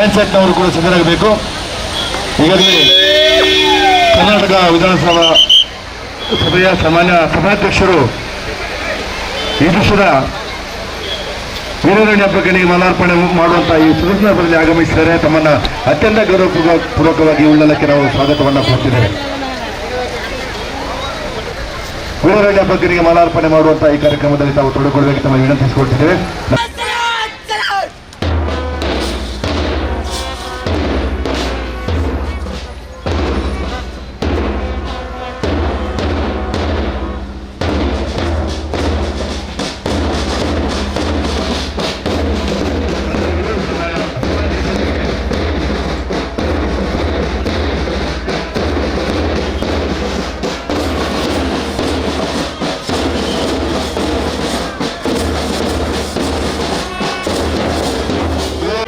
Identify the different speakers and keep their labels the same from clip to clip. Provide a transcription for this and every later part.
Speaker 1: Dance ಆಕ್ಟ್ನವರು ಕೂಡ ಸಿದ್ಧರಾಗಬೇಕು. ಈಗಾಗಲೇ ಕರ್ನಾಟಕ ವಿಧಾನಸಭಾ ಸಭೆಯ ಸಾಮಾನ್ಯ ಸಭಾಧ್ಯಕ್ಷರು ಈ ದಿವಸದ ವೀರಾರಣ್ಯ ಹಬ್ಬಕ್ಕೆ ಮಾಲಾರ್ಪಣೆ ಮಾಡುವಂತಹ ಈ ಸುದರ್ಶನದಲ್ಲಿ ಆಗಮಿಸಿದರೆ ತಮ್ಮನ್ನ ಅತ್ಯಂತ ಗೌರವಪೂರ್ವಕವಾಗಿ ಉಳ್ಳಲಕ್ಕೆ ನಾವು ಸ್ವಾಗತವನ್ನು ಕೊಡ್ತಿದ್ದೇವೆ. ವೀರಾರಣ್ಯ ಹಬ್ಬಕ್ಕೆ ಮಾಲಾರ್ಪಣೆ ಮಾಡುವಂತಹ ಈ ಕಾರ್ಯಕ್ರಮದಲ್ಲಿ ತಾವು ತೊಡಗಿಕೊಳ್ಳಬೇಕು ತಮ್ಮ ವಿನಂತಿಸಿಕೊಳ್ತಿದ್ದೇವೆ.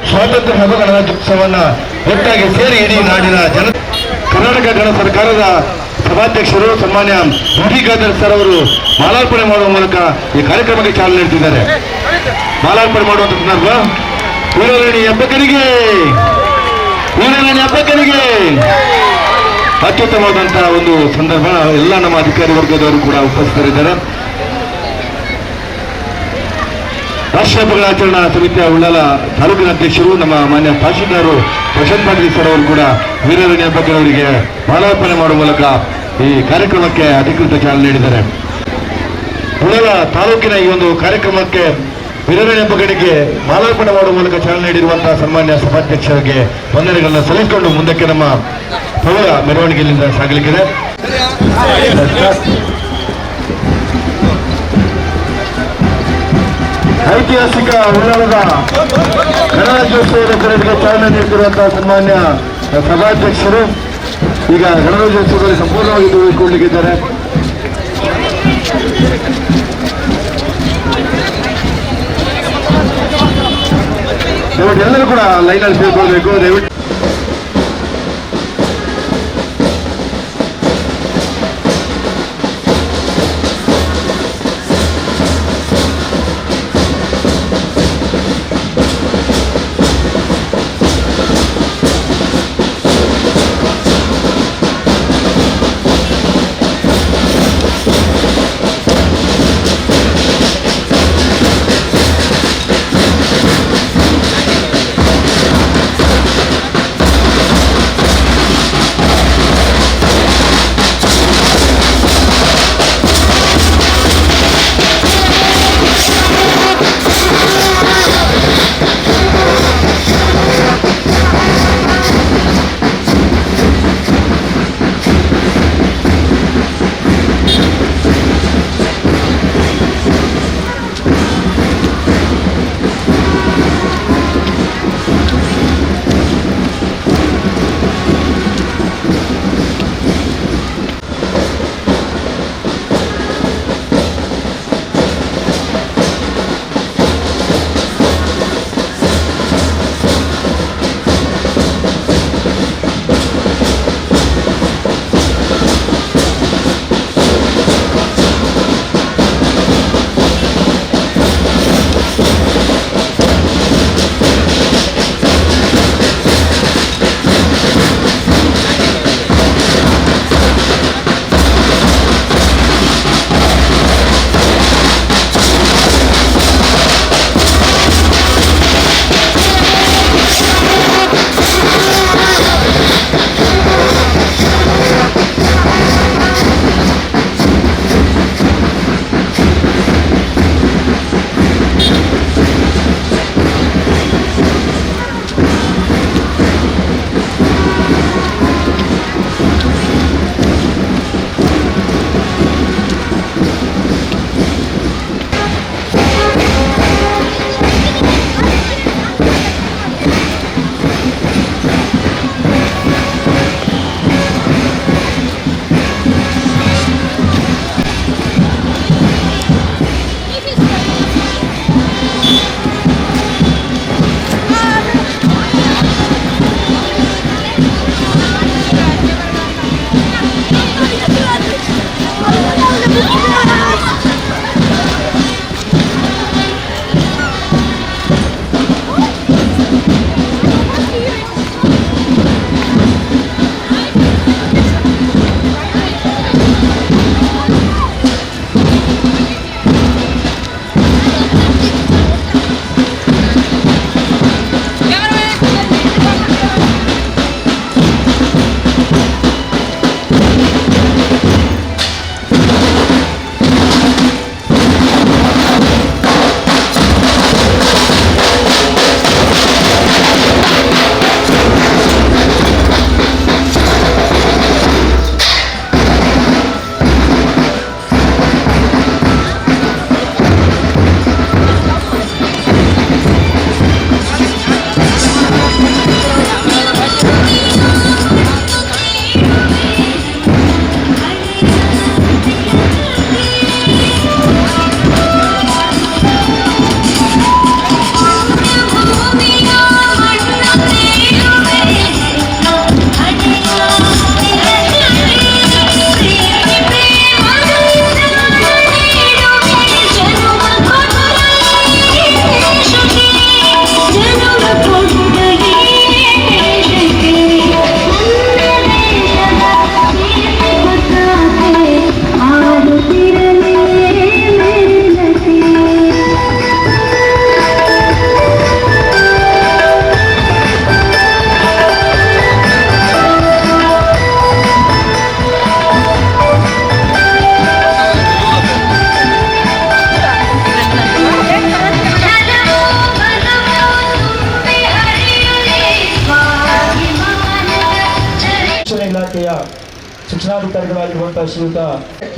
Speaker 1: ಸ್ವಾತಂತ್ರ್ಯ ಹಬ್ಬ ಗಣರಾಜ್ಯೋತ್ಸವವನ್ನು ಒಟ್ಟಾಗಿ ಸೇರಿ ಇಡೀ ನಾಡಿನ ಕರ್ನಾಟಕ ಗಣ ಸರ್ಕಾರದ ಸಭಾಧ್ಯಕ್ಷರು ಸನ್ಮಾನ್ಯ ಡಿ ಖಾದರ್ ಸರ್ ಅವರು ಮಾಲಾರ್ಪಣೆ ಮಾಡುವ ಮೂಲಕ ಈ ಕಾರ್ಯಕ್ರಮಕ್ಕೆ ಚಾಲನೆ ನೀಡುತ್ತಿದ್ದಾರೆ. ಮಾಲಾರ್ಪಣೆ ಮಾಡುವಂತ ಸಂದರ್ಭ ವೀರಾರಣ್ಯ ಹಬ್ಬಕ್ಕನಿಗೆ ಅತ್ಯುತ್ತಮವಾದಂತಹ ಒಂದು ಸಂದರ್ಭ. ಎಲ್ಲ ನಮ್ಮ ಅಧಿಕಾರಿ ವರ್ಗದವರು ಕೂಡ ಉಪಸ್ಥಿತರಿದ್ದಾರೆ. ರಾಷ್ಟ್ರೀಯ ಹಬ್ಬಗಳ ಆಚರಣಾ ಸಮಿತಿಯ ಉಳ್ಳಾಲ ತಾಲೂಕಿನ ಅಧ್ಯಕ್ಷರು ನಮ್ಮ ಮಾನ್ಯ ತಹಶೀಲ್ದಾರ್ ಪ್ರಶಾಂತ್ ಪಾಟೀಲ್ ಸರ್ ಅವರು ಕೂಡ ವೀರಾರಣ್ಯ ಹಬ್ಬಕ್ಕವರಿಗೆ ಮಾಲಾರ್ಪಣೆ ಮಾಡುವ ಮೂಲಕ ಈ ಕಾರ್ಯಕ್ರಮಕ್ಕೆ ಅಧಿಕೃತ ಚಾಲನೆ ನೀಡಿದ್ದಾರೆ. ಉಳ್ಳಾಲ ತಾಲೂಕಿನ ಈ ಒಂದು ಕಾರ್ಯಕ್ರಮಕ್ಕೆ ವೀರಾರಣ್ಯ ಹಬ್ಬಗಳಿಗೆ ಮಾಲಾರ್ಪಣೆ ಮಾಡುವ ಮೂಲಕ ಚಾಲನೆ ನೀಡಿರುವಂತಹ ಸನ್ಮಾನ್ಯ ಸಭಾಧ್ಯಕ್ಷರಿಗೆ ವಂದನೆಗಳನ್ನು ಸಲ್ಲಿಸಿಕೊಂಡು ಮುಂದಕ್ಕೆ ನಮ್ಮ ಪ್ರಬಲ ಮೆರವಣಿಗೆಯಿಂದ ಸಾಗಲಿಕ್ಕಿದೆ. ಐತಿಹಾಸಿಕ ಉಳ್ಳಾಲದ ಗಣರಾಜ್ಯೋತ್ಸವದ ಪರೇಡ್ಗೆ ಚಾಲನೆ ನೀಡುತ್ತಿರುವಂತಹ ಸನ್ಮಾನ್ಯ ಸಭಾಧ್ಯಕ್ಷರು ಈಗ ಗಣರಾಜ್ಯೋತ್ಸವದಲ್ಲಿ ಸಂಪೂರ್ಣವಾಗಿ ತೊಡಗಿಸಿಕೊಳ್ಳಲಿದ್ದಾರೆ. ದಯವಿಟ್ಟು ಎಲ್ಲರೂ ಕೂಡ ಲೈನಲ್ಲಿ ಸೇರಿಕೊಳ್ಬೇಕು. ದಯವಿಟ್ಟು
Speaker 2: ಶಿಕ್ಷಣಾಧಿಕಾರಿಗಳಾಗಿರುವಂತಹ ಶ್ರೀಯುತ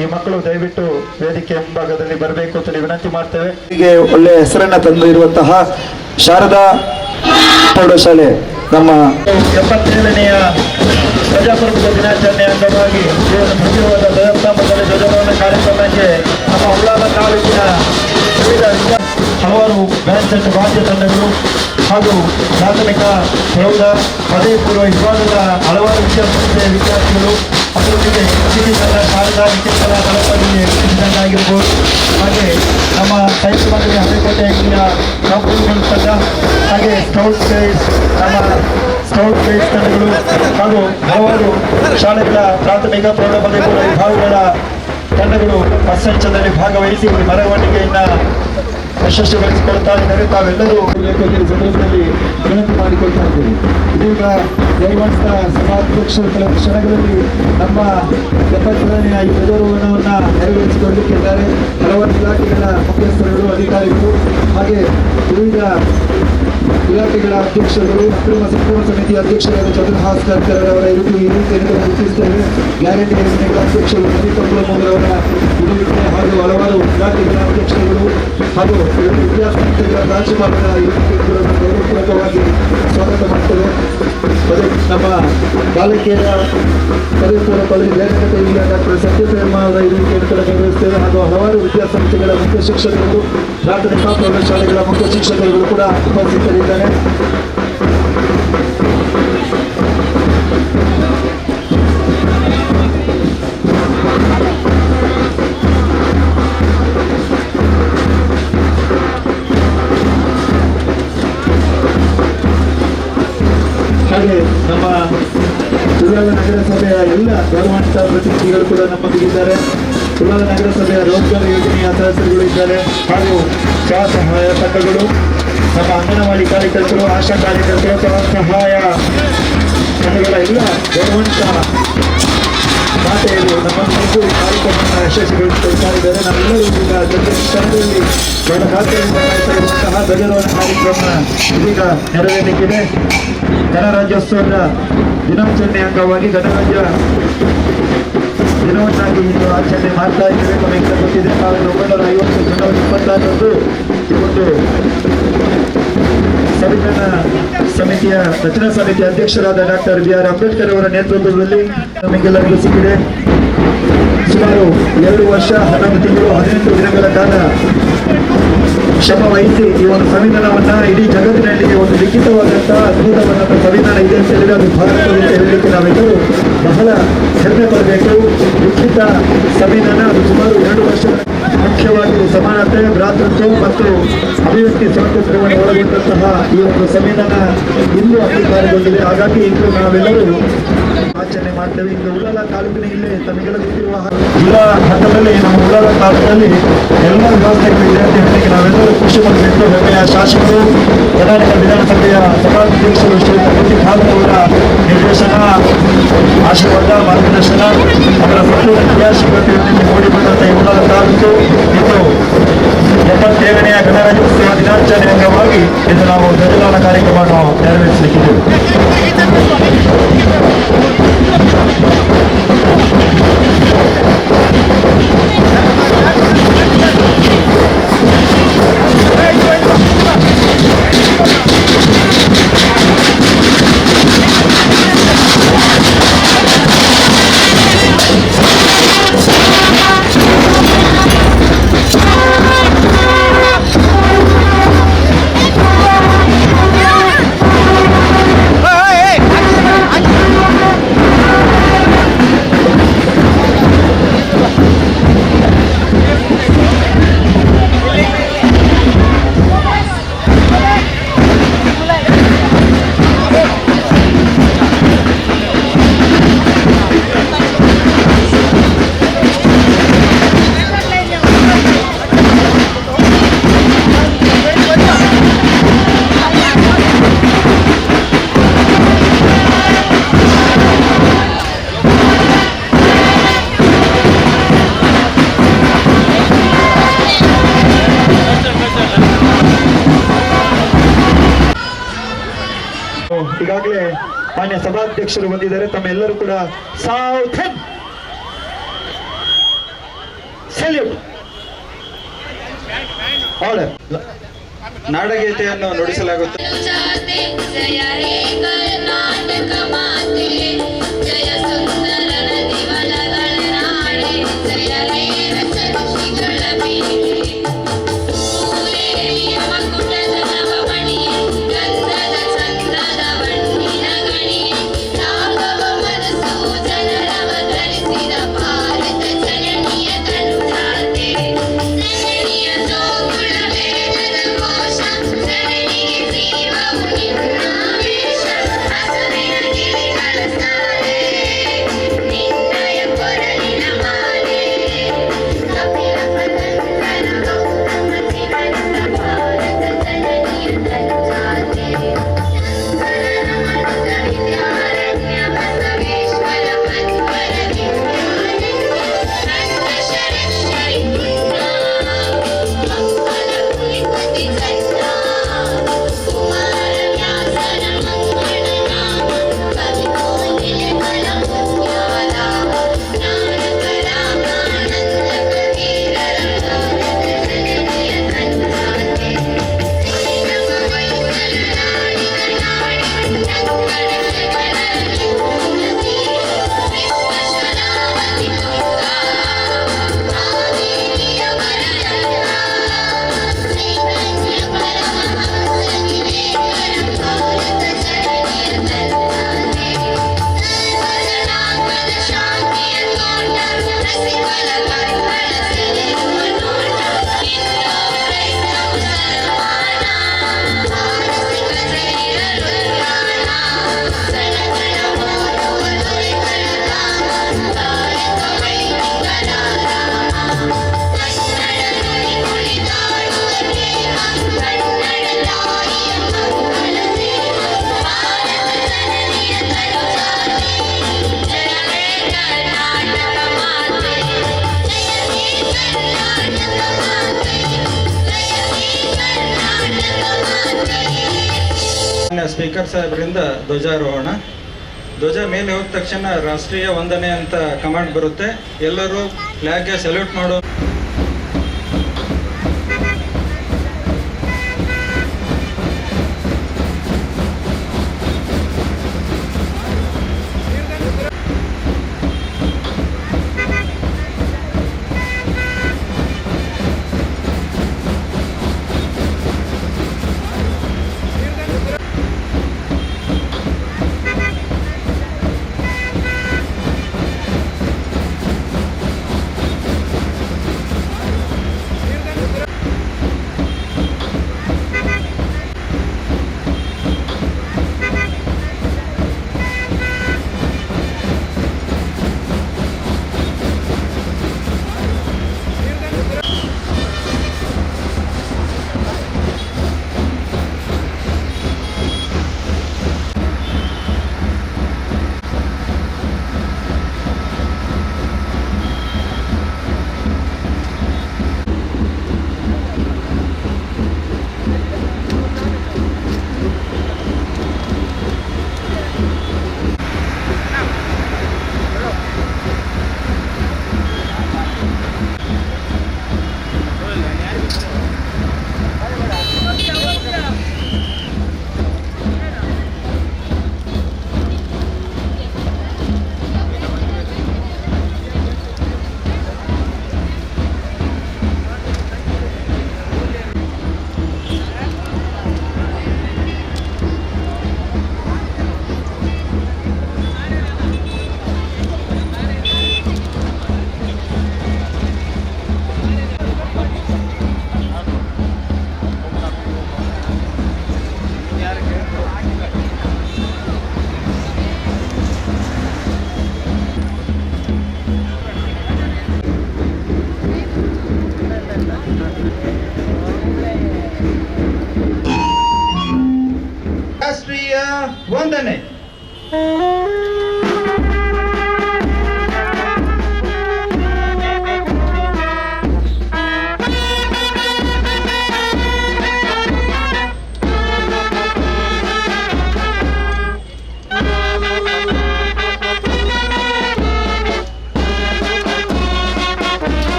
Speaker 2: ಈ ಮಕ್ಕಳು ದಯವಿಟ್ಟು ವೇದಿಕೆ ಮುಂಭಾಗದಲ್ಲಿ ಬರಬೇಕು ಅಂತ ವಿನಂತಿ ಮಾಡ್ತೇವೆ. ಹೀಗೆ ಒಳ್ಳೆ ಹೆಸರನ್ನ ತಂದು ಇರುವಂತಹ ಶಾರದಾ ಪ್ರೌಢಶಾಲೆ ನಮ್ಮ 77ನೆಯ ಪ್ರಜಾಪ್ರಭುತ್ವ ದಿನಾಚರಣೆ ಅಂಗವಾಗಿ ಮುಖ್ಯವಾದ ಧ್ವಜಸ್ತಂಭದಲ್ಲಿ ಧ್ವಜಾರೋಹಣ ಕಾರ್ಯಕ್ರಮಕ್ಕೆ ನಮ್ಮ ಉಳ್ಳಾಲ ತಾಲೂಕಿನ ವಿವಿಧ ಹಲವಾರು ಬ್ಯಾಂಡ್ ತಂಡ ವಾದ್ಯ ತಂಡಗಳು ಹಾಗೂ ಪ್ರಾಥಮಿಕ ಪ್ರೌಢ ಪದವಿ ಪೂರ್ವ ವಿಭಾಗದ ಹಲವಾರು ವಿದ್ಯಾಸಂಸ್ಥೆಯ ವಿದ್ಯಾರ್ಥಿಗಳು ಅದರೊಂದಿಗೆ ಸಿಟಿ ತಂಡ ಶಾರದಾ ನಿಕೇತನ ತಲುಪಲ್ಲಿ ತಂಡ ಆಗಿರ್ಬೋದು, ಹಾಗೆ ನಮ್ಮ ಸೈನ್ಸ್ ಮಂಡಳಿ ಹಳೆಕೋಟೆ ಕಾಂಪೌಂಡ್ ತಂಡ, ಹಾಗೆ ಸ್ಕೌಟ್ ಗೈಡ್ಸ್ ನಮ್ಮ ಸ್ಕೌಟ್ ಗೈಡ್ಸ್ ತಂಡಗಳು ಹಾಗೂ ಹಲವಾರು ಶಾಲೆಗಳ ಪ್ರಾಥಮಿಕ ಪ್ರೌಢ ಪದವಿ ಪೂರ್ವ ವಿಭಾಗಗಳ ತಂಡಗಳು ಪಥಸಂಚಲನದಲ್ಲಿ ಭಾಗವಹಿಸಿ ಮೆರವಣಿಗೆಯನ್ನ ಯಶಸ್ವಿಗೊಳಿಸಿಕೊಳ್ತಾ ಇದ್ದಾರೆ. ತಾವೆಲ್ಲರೂ ಸಂದರ್ಭದಲ್ಲಿ ವಿನಂತಿ ಮಾಡಿಕೊಳ್ತಾ ಇದ್ದೀವಿ. ಇದೀಗ ದೈವಂತ ಸಭಾಧ್ಯಕ್ಷರ ಕೆಲವು ಕ್ಷಣಗಳಲ್ಲಿ ನಮ್ಮ 77ನೆಯ ಈ ಧ್ವಜಾರೋಹಣವನ್ನು ನೆರವೇರಿಸಿಕೊಳ್ಳಲಿಕ್ಕಿದ್ದಾರೆ. ಹಲವಾರು ಇಲಾಖೆಗಳ ಮುಖ್ಯಸ್ಥರುಗಳು, ಅಧಿಕಾರಿಗಳು, ಹಾಗೆ ವಿವಿಧ ಇಲಾಖೆಗಳ ಅಧ್ಯಕ್ಷರುಗಳು, ಅಕ್ರಮ ಸಂಪೂರ್ಣ ಸಮಿತಿಯ ಅಧ್ಯಕ್ಷರಾದ ಚಂದ್ರಹಾಸ್ಕರ್ ಅವರ ಈ ರೀತಿಯನ್ನು ಗುರುತಿಸುತ್ತೇವೆ. ಗ್ಯಾರಂಟಿ ಯೋಜನೆಗಳ ಅಧ್ಯಕ್ಷರು ಅವರ ಇರುವಿಕೆ ಹಾಗೂ ಹಲವಾರು ಇಲಾಖೆಗಳ ಅಧ್ಯಕ್ಷರುಗಳು ಹಾಗೂ ವಿದ್ಯಾಸಂಸ್ಥೆಗಳ ಪ್ರಾಂಶುಪಾಲರ ಇಲಾಖೆಗಳನ್ನು ಗೌರವಪೂರ್ವಕವಾಗಿ ಸ್ವಾಗತ ಮಾಡ್ತೇವೆ. ನಮ್ಮ ಬಾಲಕಿಯರ ಪದವಿ ಪೂರ್ವ ಪದವಿ ನ್ಯಾಯಕತೆಯಿಂದ ಡಾಕ್ಟರ್ ಸತ್ಯಪ್ರೇಮ ಅವರ ಇರುವಿಕೆಯನ್ನು ಕೂಡ ಗೌರವಿಸ್ತೇವೆ. ಹಾಗೂ ಹಲವಾರು ವಿದ್ಯಾಸಂಸ್ಥೆಗಳ ಮುಖ್ಯ ಶಿಕ್ಷಕರು, ಪ್ರಾಥಮಿಕ ಪ್ರೌಢಶಾಲೆಗಳ ಮುಖ್ಯ ಶಿಕ್ಷಕರುಗಳು ಕೂಡ ಉಪಸ್ಥಿತರಿದ್ದಾರೆ. ಹಾಗೆ ನಮ್ಮ ಉಳ್ಳಾಲ ನಗರಸಭೆಯ ಎಲ್ಲ ಗೌರವಾನ್ವಿತ ಪ್ರತಿನಿಧಿಗಳು ಕೂಡ ನಮ್ಮೊಂದಿಗಿದ್ದಾರೆ. ಉಳ್ಳಾಲ ನಗರಸಭೆಯ ರೋಜ್ಗಾರ್ ಯೋಜನೆಯ ಸದಸ್ಯರುಗಳು ಇದ್ದಾರೆ, ಹಾಗೂ ಸ್ವಸಹಾಯ ಸಂಘಗಳು, ನಮ್ಮ ಅಂಗನವಾಡಿ ಕಾರ್ಯಕರ್ತರು, ಆಶಾ ಕಾರ್ಯಕರ್ತರು, ಸ್ವಸಹಾಯ ಸಂಘಗಳ ಎಲ್ಲ ಗೌರವಾನ್ವಿತ ಮಾತೆಯರು ನಮ್ಮೊಂದಿಗೂ ಈ ಕಾರ್ಯಕ್ರಮವನ್ನು ಯಶಸ್ವಿಗೊಳಿಸಿಕೊಳ್ತಾ ಇದ್ದಾರೆ. ನಾವೆಲ್ಲರೂ ಈಗ ಸ್ಥಳದಲ್ಲಿ ದೊಡ್ಡ ಗಾತ್ರದಿಂದ ಇರುವಂತಹ ಧ್ವಜಾರೋಹಣ ಕಾರ್ಯಕ್ರಮ ಇದೀಗ ನೆರವೇರಲಿಕ್ಕಿದೆ. ಗಣರಾಜ್ಯೋತ್ಸವದ ದಿನಾಚರಣೆ ಅಂಗವಾಗಿ ಗಣರಾಜ್ಯ ದಿನವನ್ನಾಗಿ ಇಂದು ಆಚರಣೆ ಮಾಡ್ತಾ ಇದ್ದೇವೆ. ನಮಗೆ ಗೊತ್ತಿದೆ, 1950 ಜನವರಿ 26ರಂದು ಈ ಒಂದು ಸಂವಿಧಾನ ಸಮಿತಿಯ ರಚನಾ ಸಮಿತಿಯ ಅಧ್ಯಕ್ಷರಾದ ಡಾಕ್ಟರ್ BR ಅಂಬೇಡ್ಕರ್ ಅವರ ನೇತೃತ್ವದಲ್ಲಿ ನಮಗೆಲ್ಲರಿಗೂ ಸಿಕ್ಕಿದೆ. ಸುಮಾರು 2 ವರ್ಷ 11 ತಿಂಗಳು 18 ದಿನಗಳ ಕಾಲ ಶ್ರಮ ವಹಿಸಿ ಈ ಒಂದು ಸಂವಿಧಾನವನ್ನ ಇಡೀ ಜಗತ್ತಿನಲ್ಲಿ ಒಂದು ಲಿಖಿತವಾದಂತಹ ಅದ್ಭುತವಾದಂತಹ ಸಂವಿಧಾನ ಇದೆ ಅಂತ ಹೇಳಿದ್ರೆ ಅದು ಭಾರತದಲ್ಲಿ ಹೇಳಲಿಕ್ಕೆ ನಾವೆಲ್ಲರೂ ಬಹಳ ಹೆಮ್ಮೆ ಪಡಬೇಕು. ಲಿಖಿತ ಸಂವಿಧಾನ ಅದು ಸುಮಾರು 2 ವರ್ಷ ಮುಖ್ಯವಾಗಿ ಸಮಾನತೆ, ಭ್ರಾತೃತ್ವ ಮತ್ತು ಅಭಿವ್ಯಕ್ತಿ ಸ್ವಾತಂತ್ರ್ಯವನ್ನು ಒಳಗೊಂಡಂತಹ ಈ ಒಂದು ಸಂವಿಧಾನ ಇಂದು ಅಂಗೀಕಾರಗೊಂಡಿದೆ. ಹಾಗಾಗಿ ಇಂದು ನಾವೆಲ್ಲರೂ ಆಚರಣೆ ಮಾಡ್ತೇವೆ. ಇಂದು ಉಳ್ಳಾಲ ತಾಲೂಕಿನ ಇಲ್ಲೇ ತಮಗೆಲ್ಲ ಗೊತ್ತಿರುವ ಜಿಲ್ಲಾ ಹಂತದಲ್ಲಿ ನಮ್ಮ ಉಳ್ಳಾಲ ತಾಲೂಕಿನಲ್ಲಿ ಎಲ್ಲ ವ್ಯವಸ್ಥೆಗಳಿದೆ ಅಂತ ಹೇಳಲಿಕ್ಕೆ ನಾವೆಲ್ಲರೂ ಖುಷಿ ಪಡಬೇಕು. ಹೆಮ್ಮೆಯ ಶಾಸಕರು, ಕರ್ನಾಟಕ ವಿಧಾನಸಭೆಯ ಸಭಾಧ್ಯಕ್ಷರು ಶ್ರೀಯುತ ಪ್ರತಿ ಅವರ ನಿರ್ದೇಶನ, ಆಶೀರ್ವಾದ, ಮಾರ್ಗದರ್ಶನ, ಅವರ ಸಂಪೂರ್ಣ ಕ್ರಿಯಾಶೀಲತೆಯನ್ನು ಮೂಡಿ ಬಂದಂತಹ ಉಳ್ಳಾಲ ತಾಲೂಕು ಇಂದು 77ನೆಯ ಗಣರಾಜ್ಯೋತ್ಸವ ದಿನಾಚರಣೆ ಅಂಗವಾಗಿ ಇಂದು ನಾವು ಧ್ವಜಾರೋಹಣ ಕಾರ್ಯಕ್ರಮವನ್ನು ನೆರವೇರಿಸಲಿಕ್ಕಿದ್ದೇವೆ. ಮಾನ್ಯ ಸಭಾಧ್ಯಕ್ಷರು ಬಂದಿದ್ದಾರೆ. ತಮ್ಮೆಲ್ಲರೂ ಕೂಡ ಸೌಥನ್ ಸಲ್ಯೂಟ್. ನಾಡಗೀತೆಯನ್ನು ನುಡಿಸಲಾಗುತ್ತೆ.
Speaker 3: ಜಯ ಹೇ ಕರ್ನಾಟಕ ಮಾತೆ, ಜಯ ಸುಂದರ ನದಿವನಗಳ ನಾಡೆ, ಜಯ ಹೇ ರಸಋಷಿಗಳ ಬೀಡೆ. ಊರೇರಿಯ ಮಕುಟದ ನವಮಣಿಯೇ, ಗಂಧದ ಚಂದ್ರದ ಬಣ್ಣಿನ ಗಣಿಯೇ, ರಾಘವ ಮನಸ್ಸು ಜನರವ ಧರಿಸಿದ ಭಾರತ ಜನನಿಯ ತನುಜಾತೆ. ಜನನಿಯ ಜೋಗುಳ ವೇದದ ಘೋಷ, ಜನನಿಗೆ ಜೀವವು ನಿನ್ನಾವೇಶ. ಹಸುರಿನ ಗಿರಿಗಳ ಸಾಲೆ, ನಿನ್ನಯ ಕೊರಳಿನ ಮಾಲೆ. ಕಪಿಲ ಪತಂಗನ ಗೌತಮ ಸಿಮಂತ ಭಾರತ ಜನನಿಯ ತನುಜಾತೆ. ಶಂಕರನ ಮನುಜ ವಿದ್ಯಾರಣ್ಯ ಬಸವೇಶ್ವರ ಮಧ್ವರ ವಿದ್ಯಾರಣ್ಯ. ನನ್ನ ಶರಶ್ವರಿ ಪುಣ್ಯ, ಮಕ್ಕಳ ಕುಲಿಪತಿ ಚಂದ್ರ. ಕುಮಾರ ವ್ಯಾಸನ ಮಂಗಳ ನಾಮ, ಕವಿ ಕೋಗಿಲೆಗಳ ಪುಣ್ಯಾಲಾಭ. ನಾರದ ರಾಮಾನಂದ ಕಬೀರರ ಭಾರತ ಜನನಿಯ ತನುಜಾತೆ. ಶ್ರೀರಮ ವೈದ್ಯರ ನಾಡಿನ ನಾಡಿ, ಚಂಕಣ ಶಬರರಲ್ಲಿ ಮೂರ್ತಿ. ವಿಶ್ವಶರಾವತಿ ತುಂಗಾ, ಕಾವೇರಿಯ ವರನಂದ. ಚೈತನ್ಯ ಪರಮಹಂಸ ವಿವೇಕರ ಭಾರತ ಜನನಿಯ ತನುಜಾತೆ. ಸರ್ವಜನಾಂಗದ ಶಾಂತಿಯ ತೋಟ, ರಸಿಕರ ಕಣ್ಗಳ ಸೆಳೆಯುವ ನೋಟ. ಹಿಂದೂ ಕ್ರೈಸ್ತ ಮುಸಲ್ಮಾನ, ಮಾನಸಿಕ ಜೈನರು ಧ್ಯಾನ. ಸಣಗಳ ಮೋದುವ ದೊರೆಗಳ ಧಾಮ, ಭಾರತ ವೈದಿಕರ ರಾಮ. ಕನ್ನಡ ನುಡಿ ಕುಣಿದಾಡುವ ದೇಹ, ಕನ್ನಡ ತಾಯಿಯ ಮಂಗಳ ದೇಹ. ಭಾರತ ಜನನಿಯ ತನುಜಾತೆ. ಜಯ ಹೇ ಕರ್ನಾಟಕ ಮಾತೆ, ಜಯ ಹೇ ಕರ್ನಾಟಕ ಮಾತೆ, ಜಯ ಹೇ ಕರ್ನಾಟಕ ಮಾತೆ.
Speaker 4: ಸ್ಪೀಕರ್ ಸಾಹೇಬರಿಂದ ಧ್ವಜಾರೋಹಣ. ಧ್ವಜ ಮೇಲೆ ಹೋದ ತಕ್ಷಣ ರಾಷ್ಟ್ರೀಯ ವಂದನೆ ಅಂತ ಕಮಾಂಡ್ ಬರುತ್ತೆ. ಎಲ್ಲರೂ ಫ್ಲಾಗ್ಗೆ ಸಲ್ಯೂಟ್ ಮಾಡೋ.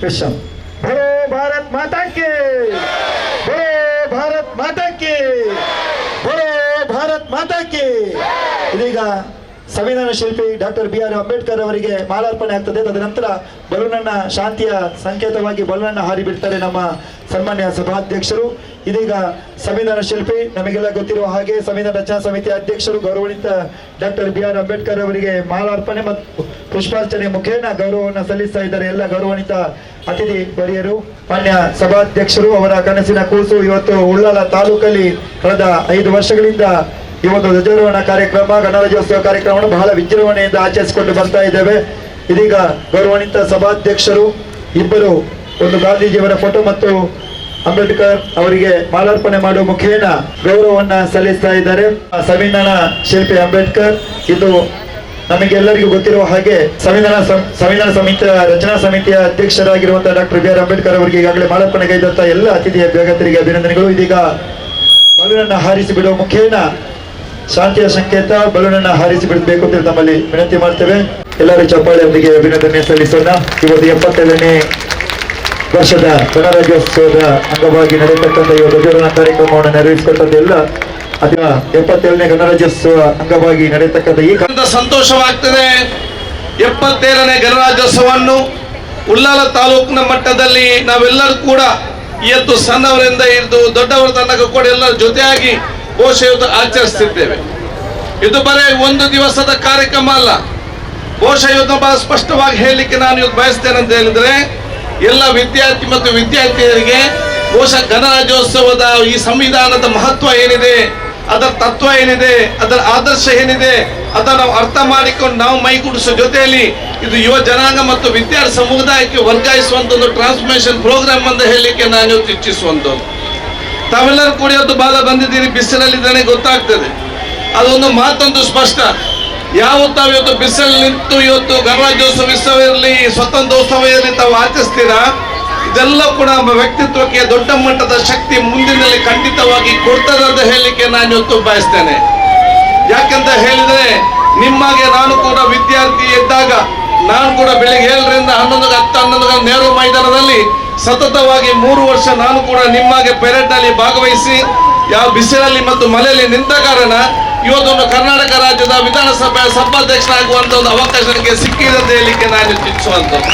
Speaker 2: ವಿಶ್ವಂ. बोलो भारत माता की, बोलो भारत माता की, बोलो भारत माता की. ಇದೀಗ ಸಂವಿಧಾನ ಶಿಲ್ಪಿ ಡಾಕ್ಟರ್ BR ಅಂಬೇಡ್ಕರ್ ಅವರಿಗೆ ಮಾಲಾರ್ಪಣೆ ಆಗ್ತದೆ. ತದನಂತರ ಬಲೂನನ್ನ ಶಾಂತಿಯ ಸಂಕೇತವಾಗಿ ಬಲೂನನ್ನ ಹಾರಿ ಬಿಡ್ತಾರೆ ನಮ್ಮ ಸನ್ಮಾನ್ಯ ಸಭಾಧ್ಯಕ್ಷರು. ಇದೀಗ ಸಂವಿಧಾನ ಶಿಲ್ಪಿ, ನಮಗೆಲ್ಲ ಗೊತ್ತಿರುವ ಹಾಗೆ ಸಂವಿಧಾನ ರಚನಾ ಸಮಿತಿಯ ಅಧ್ಯಕ್ಷರು ಗೌರವಾನ್ವಿತ ಡಾಕ್ಟರ್ BR ಅಂಬೇಡ್ಕರ್ ಅವರಿಗೆ ಮಾಲಾರ್ಪಣೆ ಮತ್ತು ಪುಷ್ಪಾರ್ಚನೆ ಮುಖೇನ ಗೌರವವನ್ನು ಸಲ್ಲಿಸ್ತಾ ಇದ್ದಾರೆ ಎಲ್ಲ ಗೌರವಾನ್ವಿತ ಅತಿಥಿ ಬರಿಯರು. ಮಾನ್ಯ ಸಭಾಧ್ಯಕ್ಷರು ಅವರ ಕನಸಿನ ಕೂಸು ಇವತ್ತು ಉಳ್ಳಾಲ ತಾಲೂಕಲ್ಲಿ ಕಳೆದ 5 ವರ್ಷಗಳಿಂದ ಈ ಒಂದು ಧ್ವಜಾರೋಹಣ ಕಾರ್ಯಕ್ರಮ, ಗಣರಾಜ್ಯೋತ್ಸವ ಕಾರ್ಯಕ್ರಮವನ್ನು ಬಹಳ ವಿಜೃಂಭಣೆಯಿಂದ ಆಚರಿಸಿಕೊಂಡು ಬರ್ತಾ ಇದ್ದೇವೆ. ಇದೀಗ ಗೌರವಾನ್ವಿತ ಸಭಾಧ್ಯಕ್ಷರು ಇಬ್ಬರು ಒಂದು ಗಾಂಧೀಜಿಯವರ ಫೋಟೋ ಮತ್ತು ಅಂಬೇಡ್ಕರ್ ಅವರಿಗೆ ಮಾಲಾರ್ಪಣೆ ಮಾಡುವ ಮುಖೇನ ಗೌರವವನ್ನ ಸಲ್ಲಿಸ್ತಾ ಇದ್ದಾರೆ. ಸಂವಿಧಾನ ಶಿಲ್ಪಿ ಅಂಬೇಡ್ಕರ್, ಇದು ನಮಗೆಲ್ಲರಿಗೂ ಗೊತ್ತಿರುವ ಹಾಗೆ ಸಂವಿಧಾನ ಸಮಿತಿಯ ರಚನಾ ಸಮಿತಿಯ ಅಧ್ಯಕ್ಷರಾಗಿರುವಂತಹ ಡಾಕ್ಟರ್ BR ಅಂಬೇಡ್ಕರ್ ಅವರಿಗೆ ಈಗಾಗಲೇ ಮಾಲಾರ್ಪಣೆಗೈದಂತಹ ಎಲ್ಲ ಅತಿಥಿ ಅಭ್ಯಾಗತರಿಗೆ ಅಭಿನಂದನೆಗಳು. ಇದೀಗ ಬಲೂನನ್ನ ಹಾರಿಸಿ ಬಿಡುವ ಮುಖೇನ ಶಾಂತಿಯ ಸಂಕೇತ ಬಲೂನನ್ನ ಹಾರಿಸಿ ಬಿಡಬೇಕು ಅಂತ ತಮ್ಮಲ್ಲಿ ವಿನಂತಿ ಮಾಡ್ತೇವೆ. ಎಲ್ಲರೂ ಚಪ್ಪಾಳೆಯೊಂದಿಗೆ ಅಭಿನಂದನೆ ಸಲ್ಲಿಸೋಣ. ಇವತ್ತು 77ನೇ ವರ್ಷದ ಗಣರಾಜ್ಯೋತ್ಸವದ ಅಂಗವಾಗಿ ನಡೆಯತಕ್ಕಂಥ ಈ ಧ್ವಜಾರೋಹಣ ಕಾರ್ಯಕ್ರಮವನ್ನು ನೆರವೇರಿಸಿಕೊಟ್ಟದ್ದೆಲ್ಲ ಅಥವಾ 77ನೇ ಗಣರಾಜ್ಯೋತ್ಸವ ಅಂಗವಾಗಿ ನಡೆಯತಕ್ಕಂಥ ಈ
Speaker 5: ಸಂತೋಷವಾಗ್ತದೆ. 77ನೇ ಗಣರಾಜ್ಯೋತ್ಸವವನ್ನು ಉಳ್ಳಾಲ ತಾಲೂಕಿನ ಮಟ್ಟದಲ್ಲಿ ನಾವೆಲ್ಲರೂ ಕೂಡ ಇವತ್ತು ಸಣ್ಣವರಿಂದ ಹಿಡಿದು ದೊಡ್ಡವರ ತನಕ ಕೂಡ ಎಲ್ಲರ ಜೊತೆಯಾಗಿ ಬಹುಶಃ ಇವತ್ತು ಆಚರಿಸ್ತಿದ್ದೇವೆ. ಇದು ಬರೀ ಒಂದು ದಿವಸದ ಕಾರ್ಯಕ್ರಮ ಅಲ್ಲ. ಬಹುಶಃ ಇವತ್ತು ಬಹಳ ಸ್ಪಷ್ಟವಾಗಿ ಹೇಳಲಿಕ್ಕೆ ನಾನು ಇವತ್ತು ಬಯಸ್ತೇನೆ ಅಂತ ಹೇಳಿದ್ರೆ, ಎಲ್ಲ ವಿದ್ಯಾರ್ಥಿ ಮತ್ತು ವಿದ್ಯಾರ್ಥಿಯರಿಗೆ ಬಹುಶಃ ಗಣರಾಜ್ಯೋತ್ಸವದ ಈ ಸಂವಿಧಾನದ ಮಹತ್ವ ಏನಿದೆ, ಅದರ ತತ್ವ ಏನಿದೆ, ಅದರ ಆದರ್ಶ ಏನಿದೆ, ಅದನ್ನು ನಾವು ಅರ್ಥ ಮಾಡಿಕೊಂಡು ನಾವು ಮೈಗೂಡಿಸೋ ಜೊತೆಯಲ್ಲಿ ಇದು ಯುವ ಜನಾಂಗ ಮತ್ತು ವಿದ್ಯಾರ್ಥಿ ಸಮುದಾಯಕ್ಕೆ ವರ್ಗಾಯಿಸುವಂತ ಒಂದು ಟ್ರಾನ್ಸ್ಫಾರ್ಮೇಶನ್ ಪ್ರೋಗ್ರಾಮ್ ಅಂತ ಹೇಳಲಿಕ್ಕೆ ನಾನು ಇವತ್ತು ಇಚ್ಛಿಸುವಂಥದ್ದು. ತಾವೆಲ್ಲರೂ ಕೂಡ ಇವತ್ತು ಬಾಲ ಬಂದಿದ್ದೀರಿ, ಬಿಸಿಲಲ್ಲಿದ್ದಾನೆ ಗೊತ್ತಾಗ್ತದೆ. ಅದೊಂದು ಮಾತೊಂದು ಸ್ಪಷ್ಟ, ಯಾವತ್ತು ತಾವು ಇವತ್ತು ಬಿಸಿಲು ನಿಂತು ಇವತ್ತು ಗಣರಾಜ್ಯೋತ್ಸವ ಉತ್ಸವ ಇರಲಿ, ಸ್ವತಂತ್ರೋತ್ಸವ ಇರಲಿ ತಾವು ಆಚರಿಸ್ತೀರಾ, ಇದೆಲ್ಲ ಕೂಡ ನಮ್ಮ ವ್ಯಕ್ತಿತ್ವಕ್ಕೆ ದೊಡ್ಡ ಮಟ್ಟದ ಶಕ್ತಿ ಮುಂದಿನಲ್ಲಿ ಖಂಡಿತವಾಗಿ ಕೊಡ್ತದೆ ಅಂತ ಹೇಳಲಿಕ್ಕೆ ನಾನು ಇವತ್ತು ಬಯಸ್ತೇನೆ. ಯಾಕಂತ ಹೇಳಿದ್ರೆ, ನಿಮ್ಮಾಗೆ ನಾನು ಕೂಡ ವಿದ್ಯಾರ್ಥಿ ಇದ್ದಾಗ ನಾನು ಕೂಡ ಬೆಳಿಗ್ಗೆ 7ರಿಂದ 11 ನೆಹರು ಮೈದಾನದಲ್ಲಿ ಸತತವಾಗಿ 3 ವರ್ಷ ನಾನು ಕೂಡ ನಿಮ್ಮಾಗೆ ಪೆರೇಡ್ ನಲ್ಲಿ ಭಾಗವಹಿಸಿ ಯಾವ ಬಿಸಿಲಲ್ಲಿ ಮತ್ತು ಮಳೆಯಲ್ಲಿ ನಿಂತ ಕಾರಣ ಇವತ್ತೊಂದು ಕರ್ನಾಟಕ ರಾಜ್ಯದ ವಿಧಾನಸಭೆಯ ಸಭಾಧ್ಯಕ್ಷರಾಗುವಂತ ಒಂದು ಅವಕಾಶ ನನಗೆ ಸಿಕ್ಕಿದೆ ಅಂತ ಹೇಳಲಿಕ್ಕೆ ನಾನು ಇಚ್ಛಿಸುವಂಥದ್ದು.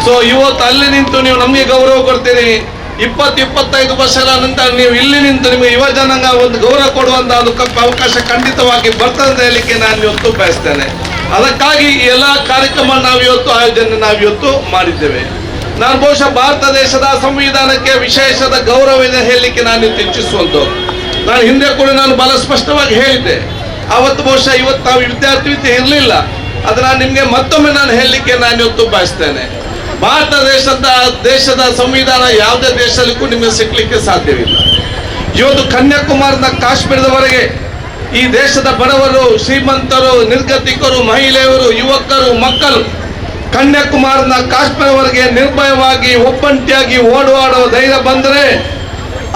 Speaker 5: ಸೊ ಇವತ್ತು ಅಲ್ಲಿ ನಿಂತು ನೀವು ನಮಗೆ ಗೌರವ ಕೊಡ್ತೀರಿ. 20-25 ವರ್ಷಗಳ ನಂತರ ನೀವು ಇಲ್ಲಿ ನಿಂತು ನಿಮಗೆ ಯುವ ಜನಾಂಗ ಒಂದು ಗೌರವ ಕೊಡುವಂತ ಒಂದು ಅವಕಾಶ ಖಂಡಿತವಾಗಿ ಬರ್ತದೆ ಅಂತ ಹೇಳಲಿಕ್ಕೆ ನಾನು ಇವತ್ತು ಬಯಸ್ತೇನೆ. ಅದಕ್ಕಾಗಿ ಈ ಎಲ್ಲ ಕಾರ್ಯಕ್ರಮ ನಾವಿವತ್ತು ಮಾಡಿದ್ದೇವೆ. ನಾನು ಬಹುಶಃ ಭಾರತ ದೇಶದ ಸಂವಿಧಾನಕ್ಕೆ ವಿಶೇಷದ ಗೌರವ ಇದೆ ಹೇಳಲಿಕ್ಕೆ ನಾನು ಇಚ್ಛಿಸುವಂಥದ್ದು. ನಾನು ಹಿಂದೆ ಕೂಡ ನಾನು ಬಹಳ ಸ್ಪಷ್ಟವಾಗಿ ಹೇಳಿದ್ದೆ. ಅವತ್ತು ಬಹುಶಃ ಇವತ್ತು ನಾವು ವಿದ್ಯಾರ್ಥಿ ಇರಲಿಲ್ಲ. ಅದನ್ನ ನಿಮ್ಗೆ ಮತ್ತೊಮ್ಮೆ ನಾನು ಹೇಳಲಿಕ್ಕೆ ನಾನು ಇವತ್ತು ಬಯಸ್ತೇನೆ. ಭಾರತ ದೇಶದ ಸಂವಿಧಾನ ಯಾವುದೇ ದೇಶಕ್ಕೂ ನಿಮಗೆ ಸಿಗ್ಲಿಕ್ಕೆ ಸಾಧ್ಯವಿಲ್ಲ. ಇವತ್ತು ಕನ್ಯಾಕುಮಾರಿನ ಕಾಶ್ಮೀರದವರೆಗೆ ಈ ದೇಶದ ಬಡವರು, ಶ್ರೀಮಂತರು, ನಿರ್ಗತಿಕರು, ಮಹಿಳೆಯರು, ಯುವಕರು, ಮಕ್ಕಳು ಕನ್ಯಾಕುಮಾರಿನ ಕಾಶ್ಮೀರವರೆಗೆ ನಿರ್ಭಯವಾಗಿ ಒಬ್ಬಂಟಿಯಾಗಿ ಓಡಾಡೋ ಧೈರ್ಯ ಬಂದರೆ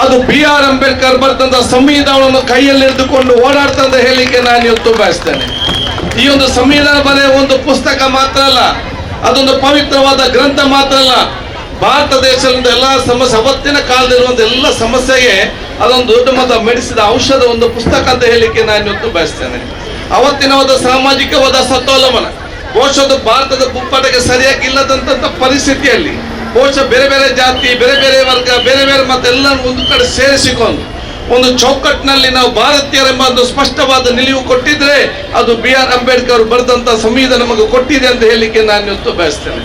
Speaker 5: ಅದು BR ಅಂಬೇಡ್ಕರ್ ಬರೆದಂತ ಸಂವಿಧಾನವನ್ನು ಕೈಯಲ್ಲಿ ಹಿಡಿದುಕೊಂಡು ಓಡಾಡ್ತಂತ ಹೇಳಲಿಕ್ಕೆ ನಾನು ಇವತ್ತು ಬಯಸ್ತೇನೆ. ಈ ಒಂದು ಸಂವಿಧಾನ ಬರೀ ಒಂದು ಪುಸ್ತಕ ಮಾತ್ರ ಅಲ್ಲ, ಅದೊಂದು ಪವಿತ್ರವಾದ ಗ್ರಂಥ ಮಾತ್ರ ಅಲ್ಲ. ಭಾರತ ದೇಶದಿಂದ ಎಲ್ಲ ಸಮಸ್ಯೆ, ಅವತ್ತಿನ ಕಾಲದಲ್ಲಿರುವಂತ ಎಲ್ಲ ಸಮಸ್ಯೆಗೆ ಅದೊಂದು ದೊಡ್ಡ ಮಟ್ಟದ ಮೆಡಿಸಿದ ಔಷಧ ಒಂದು ಪುಸ್ತಕ ಅಂತ ಹೇಳಲಿಕ್ಕೆ ನಾನು ಇವತ್ತು ಬಯಸ್ತೇನೆ. ಅವತ್ತಿನವಾದ ಸಾಮಾಜಿಕವಾದ ಸತ್ವಲಂಬನ ಬಹುಶಃ ಭಾರತದ ಭೂಪಟಕ್ಕೆ ಸರಿಯಾಗಿ ಇಲ್ಲದಂತ ಪರಿಸ್ಥಿತಿಯಲ್ಲಿ ಬಹುಶಃ ಬೇರೆ ಬೇರೆ ಜಾತಿ, ಬೇರೆ ಬೇರೆ ವರ್ಗ, ಬೇರೆ ಬೇರೆ ಮತ್ತೆಲ್ಲ ಒಂದು ಕಡೆ ಸೇರಿಸಿಕೊಂಡು ಒಂದು ಚೌಕಟ್ಟಿನಲ್ಲಿ ನಾವು ಭಾರತೀಯರೆಂಬ ಒಂದು ಸ್ಪಷ್ಟವಾದ ನಿಲುವು ಕೊಟ್ಟಿದ್ರೆ ಅದು BR ಅಂಬೇಡ್ಕರ್ ಬರೆದಂತ ಸಂವಿಧಾನ ನಮಗೆ ಕೊಟ್ಟಿದೆ ಅಂತ ಹೇಳಲಿಕ್ಕೆ ನಾನು ಇವತ್ತು ಬಯಸ್ತೇನೆ.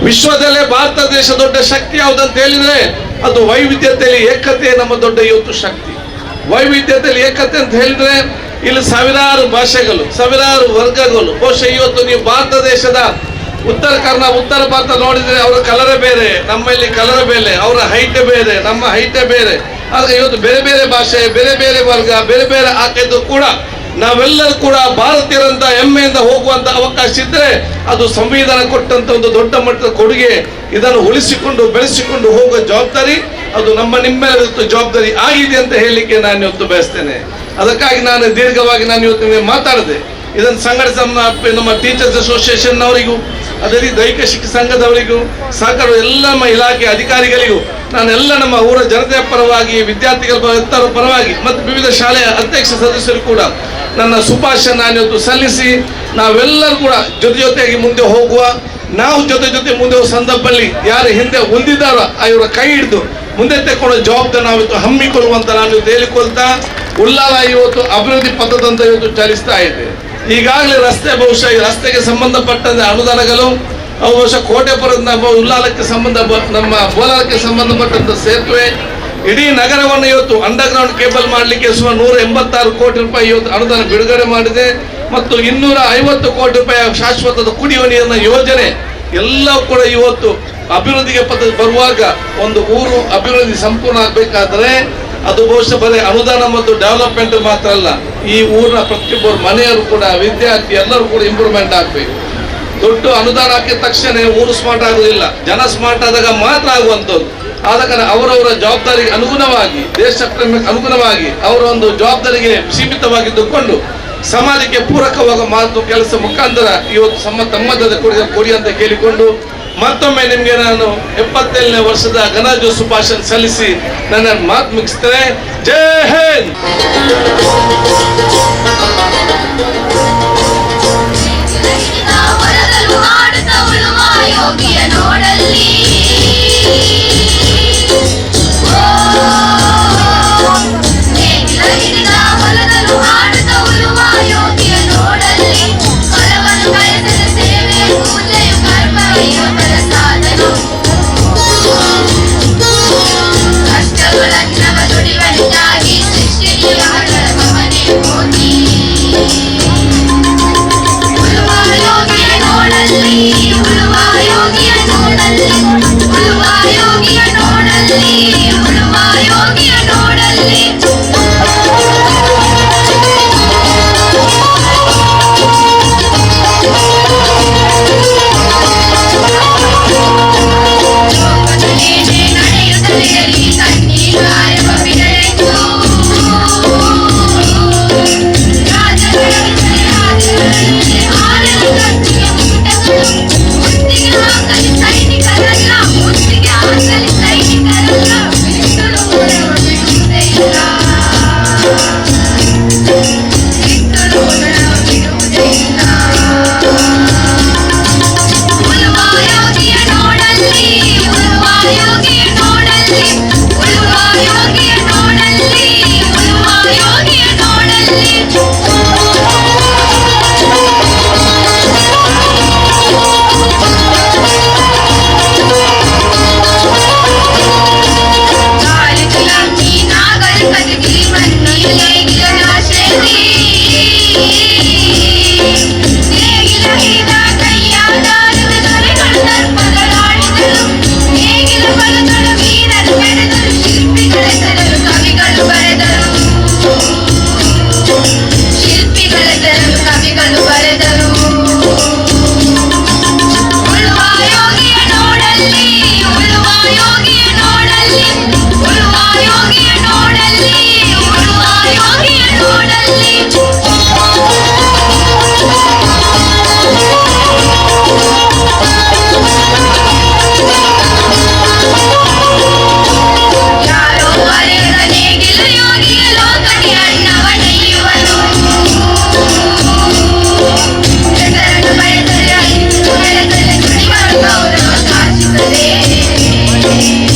Speaker 5: ವಿಶ್ವದಲ್ಲೇ ಭಾರತ ದೇಶ ದೊಡ್ಡ ಶಕ್ತಿ ಯಾವುದಂತ ಹೇಳಿದ್ರೆ ಅದು ವೈವಿಧ್ಯತೆಯಲ್ಲಿ ಏಕತೆ ನಮ್ಮ ದೊಡ್ಡ ಇವತ್ತು ಶಕ್ತಿ. ವೈವಿಧ್ಯತೆಯಲ್ಲಿ ಏಕತೆ ಅಂತ ಹೇಳಿದ್ರೆ ಇಲ್ಲಿ ಸಾವಿರಾರು ಭಾಷೆಗಳು, ಸಾವಿರಾರು ವರ್ಗಗಳು. ಬಹುಶಃ ಇವತ್ತು ನೀವು ಭಾರತ ದೇಶದ ಉತ್ತರ ಭಾರತ ನೋಡಿದ್ರೆ ಅವರ ಕಲರೇ ಬೇರೆ, ನಮ್ಮಲ್ಲಿ ಕಲರ್ ಬೇರೆ, ಅವರ ಹೈಟ್ ಬೇರೆ, ನಮ್ಮ ಹೈಟೇ ಬೇರೆ. ಆದ್ರೆ ಇವತ್ತು ಬೇರೆ ಬೇರೆ ಭಾಷೆ, ಬೇರೆ ಬೇರೆ ವರ್ಗ, ಬೇರೆ ಬೇರೆ ಹಾಕಿದ್ದು ಕೂಡ ನಾವೆಲ್ಲರೂ ಕೂಡ ಭಾರತೀಯರಂತ ಹೆಮ್ಮೆಯಿಂದ ಹೋಗುವಂತ ಅವಕಾಶ ಇದ್ರೆ ಅದು ಸಂವಿಧಾನ ಕೊಟ್ಟಂತ ಒಂದು ದೊಡ್ಡ ಮಟ್ಟದ ಕೊಡುಗೆ. ಇದನ್ನು ಉಳಿಸಿಕೊಂಡು ಬೆಳೆಸಿಕೊಂಡು ಹೋಗುವ ಜವಾಬ್ದಾರಿ ಅದು ನಿಮ್ಮೆಲ್ಲರ ಜವಾಬ್ದಾರಿ ಆಗಿದೆ ಅಂತ ಹೇಳಲಿಕ್ಕೆ ನಾನು ಇವತ್ತು ಬಯಸ್ತೇನೆ. ಅದಕ್ಕಾಗಿ ನಾನು ದೀರ್ಘವಾಗಿ ಇವತ್ತು ಮಾತಾಡಿದೆ. ಇದನ್ನು ಸಂಘಟಿಸ ನಮ್ಮ ಟೀಚರ್ಸ್ ಅಸೋಸಿಯೇಷನ್ ಅವರಿಗೂ ಅದೇ ರೀತಿ ದೈಹಿಕ ಶಿಕ್ಷಣ ಸಂಘದವರಿಗೂ ಸಹಕಾರ ಎಲ್ಲ ನಮ್ಮ ಇಲಾಖೆ ಅಧಿಕಾರಿಗಳಿಗೂ ನಾನೆಲ್ಲ ನಮ್ಮ ಊರ ಜನತೆಯ ಪರವಾಗಿ ವಿದ್ಯಾರ್ಥಿಗಳ ಪರವಾಗಿ ಮತ್ತು ವಿವಿಧ ಶಾಲೆಯ ಅಧ್ಯಕ್ಷ ಸದಸ್ಯರು ಕೂಡ ನನ್ನ ಶುಭಾಶಯ ನಾನು ಇವತ್ತು ಸಲ್ಲಿಸಿ ನಾವೆಲ್ಲರೂ ಕೂಡ ಜೊತೆಯಾಗಿ ಮುಂದೆ ಹೋಗುವ, ನಾವು ಜೊತೆ ಮುಂದೆ ಹೋಗುವ ಸಂದರ್ಭದಲ್ಲಿ ಯಾರು ಹಿಂದೆ ಉಳಿದಿದ್ದಾರ ಇವರ ಕೈ ಹಿಡಿದು ಮುಂದೆ ತೆಕ್ಕೊಳ್ಳೋ ಜವಾಬ್ದಾರಿ ನಾವು ಇವತ್ತು ಹಮ್ಮಿಕೊಳ್ಳುವಂತ ನಾನು ಇವತ್ತು ಹೇಳಿಕೊಳ್ತಾ ಉಳ್ಳಾಲ ಇವತ್ತು ಅಭಿವೃದ್ಧಿ ಪಥದಂತ ಇವತ್ತು ಚಲಿಸ್ತಾ ಇದೆ. ಈಗಾಗಲೇ ರಸ್ತೆ ಬಹುಶಃ ಈ ರಸ್ತೆಗೆ ಸಂಬಂಧಪಟ್ಟಂತೆ ಅನುದಾನಗಳು ಅವು ಬಹುಶಃ ಕೋಟೆಪುರದ ಉಳ್ಳಾಲಕ್ಕೆ ನಮ್ಮ ಬೋಲಾರಕ್ಕೆ ಸಂಬಂಧಪಟ್ಟಂತ ಸೇತುವೆ, ಇಡೀ ನಗರವನ್ನು ಇವತ್ತು ಅಂಡರ್ಗ್ರೌಂಡ್ ಕೇಬಲ್ ಮಾಡಲಿಕ್ಕೆ ಸುಮಾರು 186 ಕೋಟಿ ರೂಪಾಯಿ ಇವತ್ತು ಅನುದಾನ ಬಿಡುಗಡೆ ಮಾಡಿದೆ ಮತ್ತು 250 ಕೋಟಿ ರೂಪಾಯಿ ಶಾಶ್ವತದ ಕುಡಿಯುವ ನೀರಿನ ಯೋಜನೆ ಎಲ್ಲ ಕೂಡ ಇವತ್ತು ಅಭಿವೃದ್ಧಿಗೆ ಪದ್ಧತಿ ಬರುವಾಗ ಒಂದು ಊರು ಅಭಿವೃದ್ಧಿ ಸಂಪೂರ್ಣ ಆಗಬೇಕಾದ್ರೆ ಅದು ಬಹುಶಃ ಬರೀ ಅನುದಾನ ಮತ್ತು ಡೆವಲಪ್ಮೆಂಟ್ ಮಾತ್ರ ಅಲ್ಲ, ಈ ಊರಿನ ಪ್ರತಿಯೊಬ್ಬರು ಮನೆಯವರು ಕೂಡ ವಿದ್ಯಾರ್ಥಿ ಎಲ್ಲರೂ ಕೂಡ ಇಂಪ್ರೂವ್ಮೆಂಟ್ ಆಗಬೇಕು. ದೊಡ್ಡ ಅನುದಾನ ಹಾಕಿದ ತಕ್ಷಣ ಊರು ಸ್ಮಾರ್ಟ್ ಆಗುವುದಿಲ್ಲ, ಜನ ಸ್ಮಾರ್ಟ್ ಆದಾಗ ಮಾತ್ರ ಆಗುವಂಥದ್ದು. ಆದ ಕಾರಣ ಅವರವರ ಜವಾಬ್ದಾರಿಗೆ ಅನುಗುಣವಾಗಿ ದೇಶ ಪ್ರೇಮಕ್ಕೆ ಅನುಗುಣವಾಗಿ ಅವರ ಒಂದು ಜವಾಬ್ದಾರಿಗೆ ಸೀಮಿತವಾಗಿದ್ದುಕೊಂಡು ಸಮಾಜಕ್ಕೆ ಪೂರಕವಾದ ಮಾತು ಕೆಲಸ ಮುಖಾಂತರ ಇವತ್ತು ತಮ್ಮದ ಕೊಡಿ ಅಂತ ಕೇಳಿಕೊಂಡು ಮತ್ತೊಮ್ಮೆ ನಿಮಗೆ ನಾನು 77ನೇ ವರ್ಷದ ಗಣರಾಜ್ಯೋತ್ಸವ ಶುಭಾಶಯ ಸಲ್ಲಿಸಿ ನನ್ನ ಮಾತು ಮುಗಿಸ್ತೇನೆ. ಜೈ ಹಿಂದ್.
Speaker 3: ಯೋಗಿಯ ನೋಡಲ್ಲಿ ಹೊಲದಲ್ಲೂ ಆಡುತ್ತ ಉಳುವ ಯೋಗಿಯ ನೋಡಲ್ಲಿ ಹೊಲವನ್ನು ಬಯಸಿದ ಸೇವೆ ಪೂಜೆಯು ಕರ್ಮವಯ್ಯೋತರ ಸಾಧನ ಕಷ್ಟಗಳನ್ನವ ದುಡಿವನಿಗಾಗಿ ಸೃಷ್ಟಿಯ ಮನೆ ಹೋಗಿ ಉಳುವ ಯೋಗಿಯ ನೋಡಲ್ಲಿ ಉಳುವ ಯೋಗಿಯ ನೋಡಲ್ಲಿ ಉಳುವ ಯೋಗಿಯ ನೋಡಲ್ಲಿ ಉಳುವ ಯೋಗಿಯ ನೋಡಲ್ಲಿ ನಡೆಯುತ್ತಲಿರಲಿ ಕಣ್ಣೀರು ಆಯುವ ಬಿಡಲೆಂದು ರಾಜಗಳಲ್ಲಿ ಆಡಲು ಕತ್ತಿಯ ಊಟಗಳು ಮುತ್ತಿಗೆ ಹಾಕಲಿ ಸೈನಿಕರಲ್ಲ ಮುತ್ತಿಗೆ ಹಾಕಲಿ ಸೈನಿಕರಲ್ಲ ಬಿಟ್ಟರು ಬಿಡುವುದೇ ಇಲ್ಲ ಬಿಟ್ಟರು ಬಿಡುವುದೇ ಇಲ್ಲ ಉಳುವ ಯೋಗಿಯ ನೋಡಲ್ಲಿ ಉಳುವ ಯೋಗಿಯ ನೋಡಲ್ಲಿ ಉಳುವ ಯೋಗಿಯ ನೋಡಲ್ಲಿ ಉಳುವ ಯೋಗಿಯ ನೋಡಲ್ಲಿ ನಾಗಲ್ ಕದಗಿ ಮಣ್ಣಿಲೆ ಗಿರಣಾಶ್ರೇರಿ ನೇಗಿಲ ಹಿಡಿದ ಕೈಯಾದಾರರು ದೊರೆಗಳು ದರ್ಪಗಳಾಡಿದರು ನೇಗಿಲ ಬಲಗಳು ವೀರರು ಬೆಳೆದರು ಶಿಲ್ಪಿಗಳೆಸರರು ಕವಿಗಳು ಬರೆದರು ಶಿಲ್ಪಿಗಳೆಸರರು ಕವಿಗಳು ಬರೆದರು ಉಳುವ ಯೋಗಿಯ ನೋಡಲ್ಲಿ ಉಳುವ ಯೋಗಿಯ ನೋಡಲ್ಲಿ ಉಳುವ ಯೋಗಿಯ ನೋಡಲ್ಲಿ ಉಳುವ ಯೋಗಿಯ ನೋಡಲ್ಲಿ ಯಾರೋ ಬರೆದ ನೇಗಿಲು ಯೋಗಿಯ ಲೋಕಕ್ಕೆ ಅಣ್ಣವನೆಯುವನು ಹೆಸರನ್ನು ಬರೆದರೆ ಐದು ಬೆಳೆದರೆ ನುಡಿಗಳು ಗೌರವ ಸಾಧಿಸುತ್ತದೆ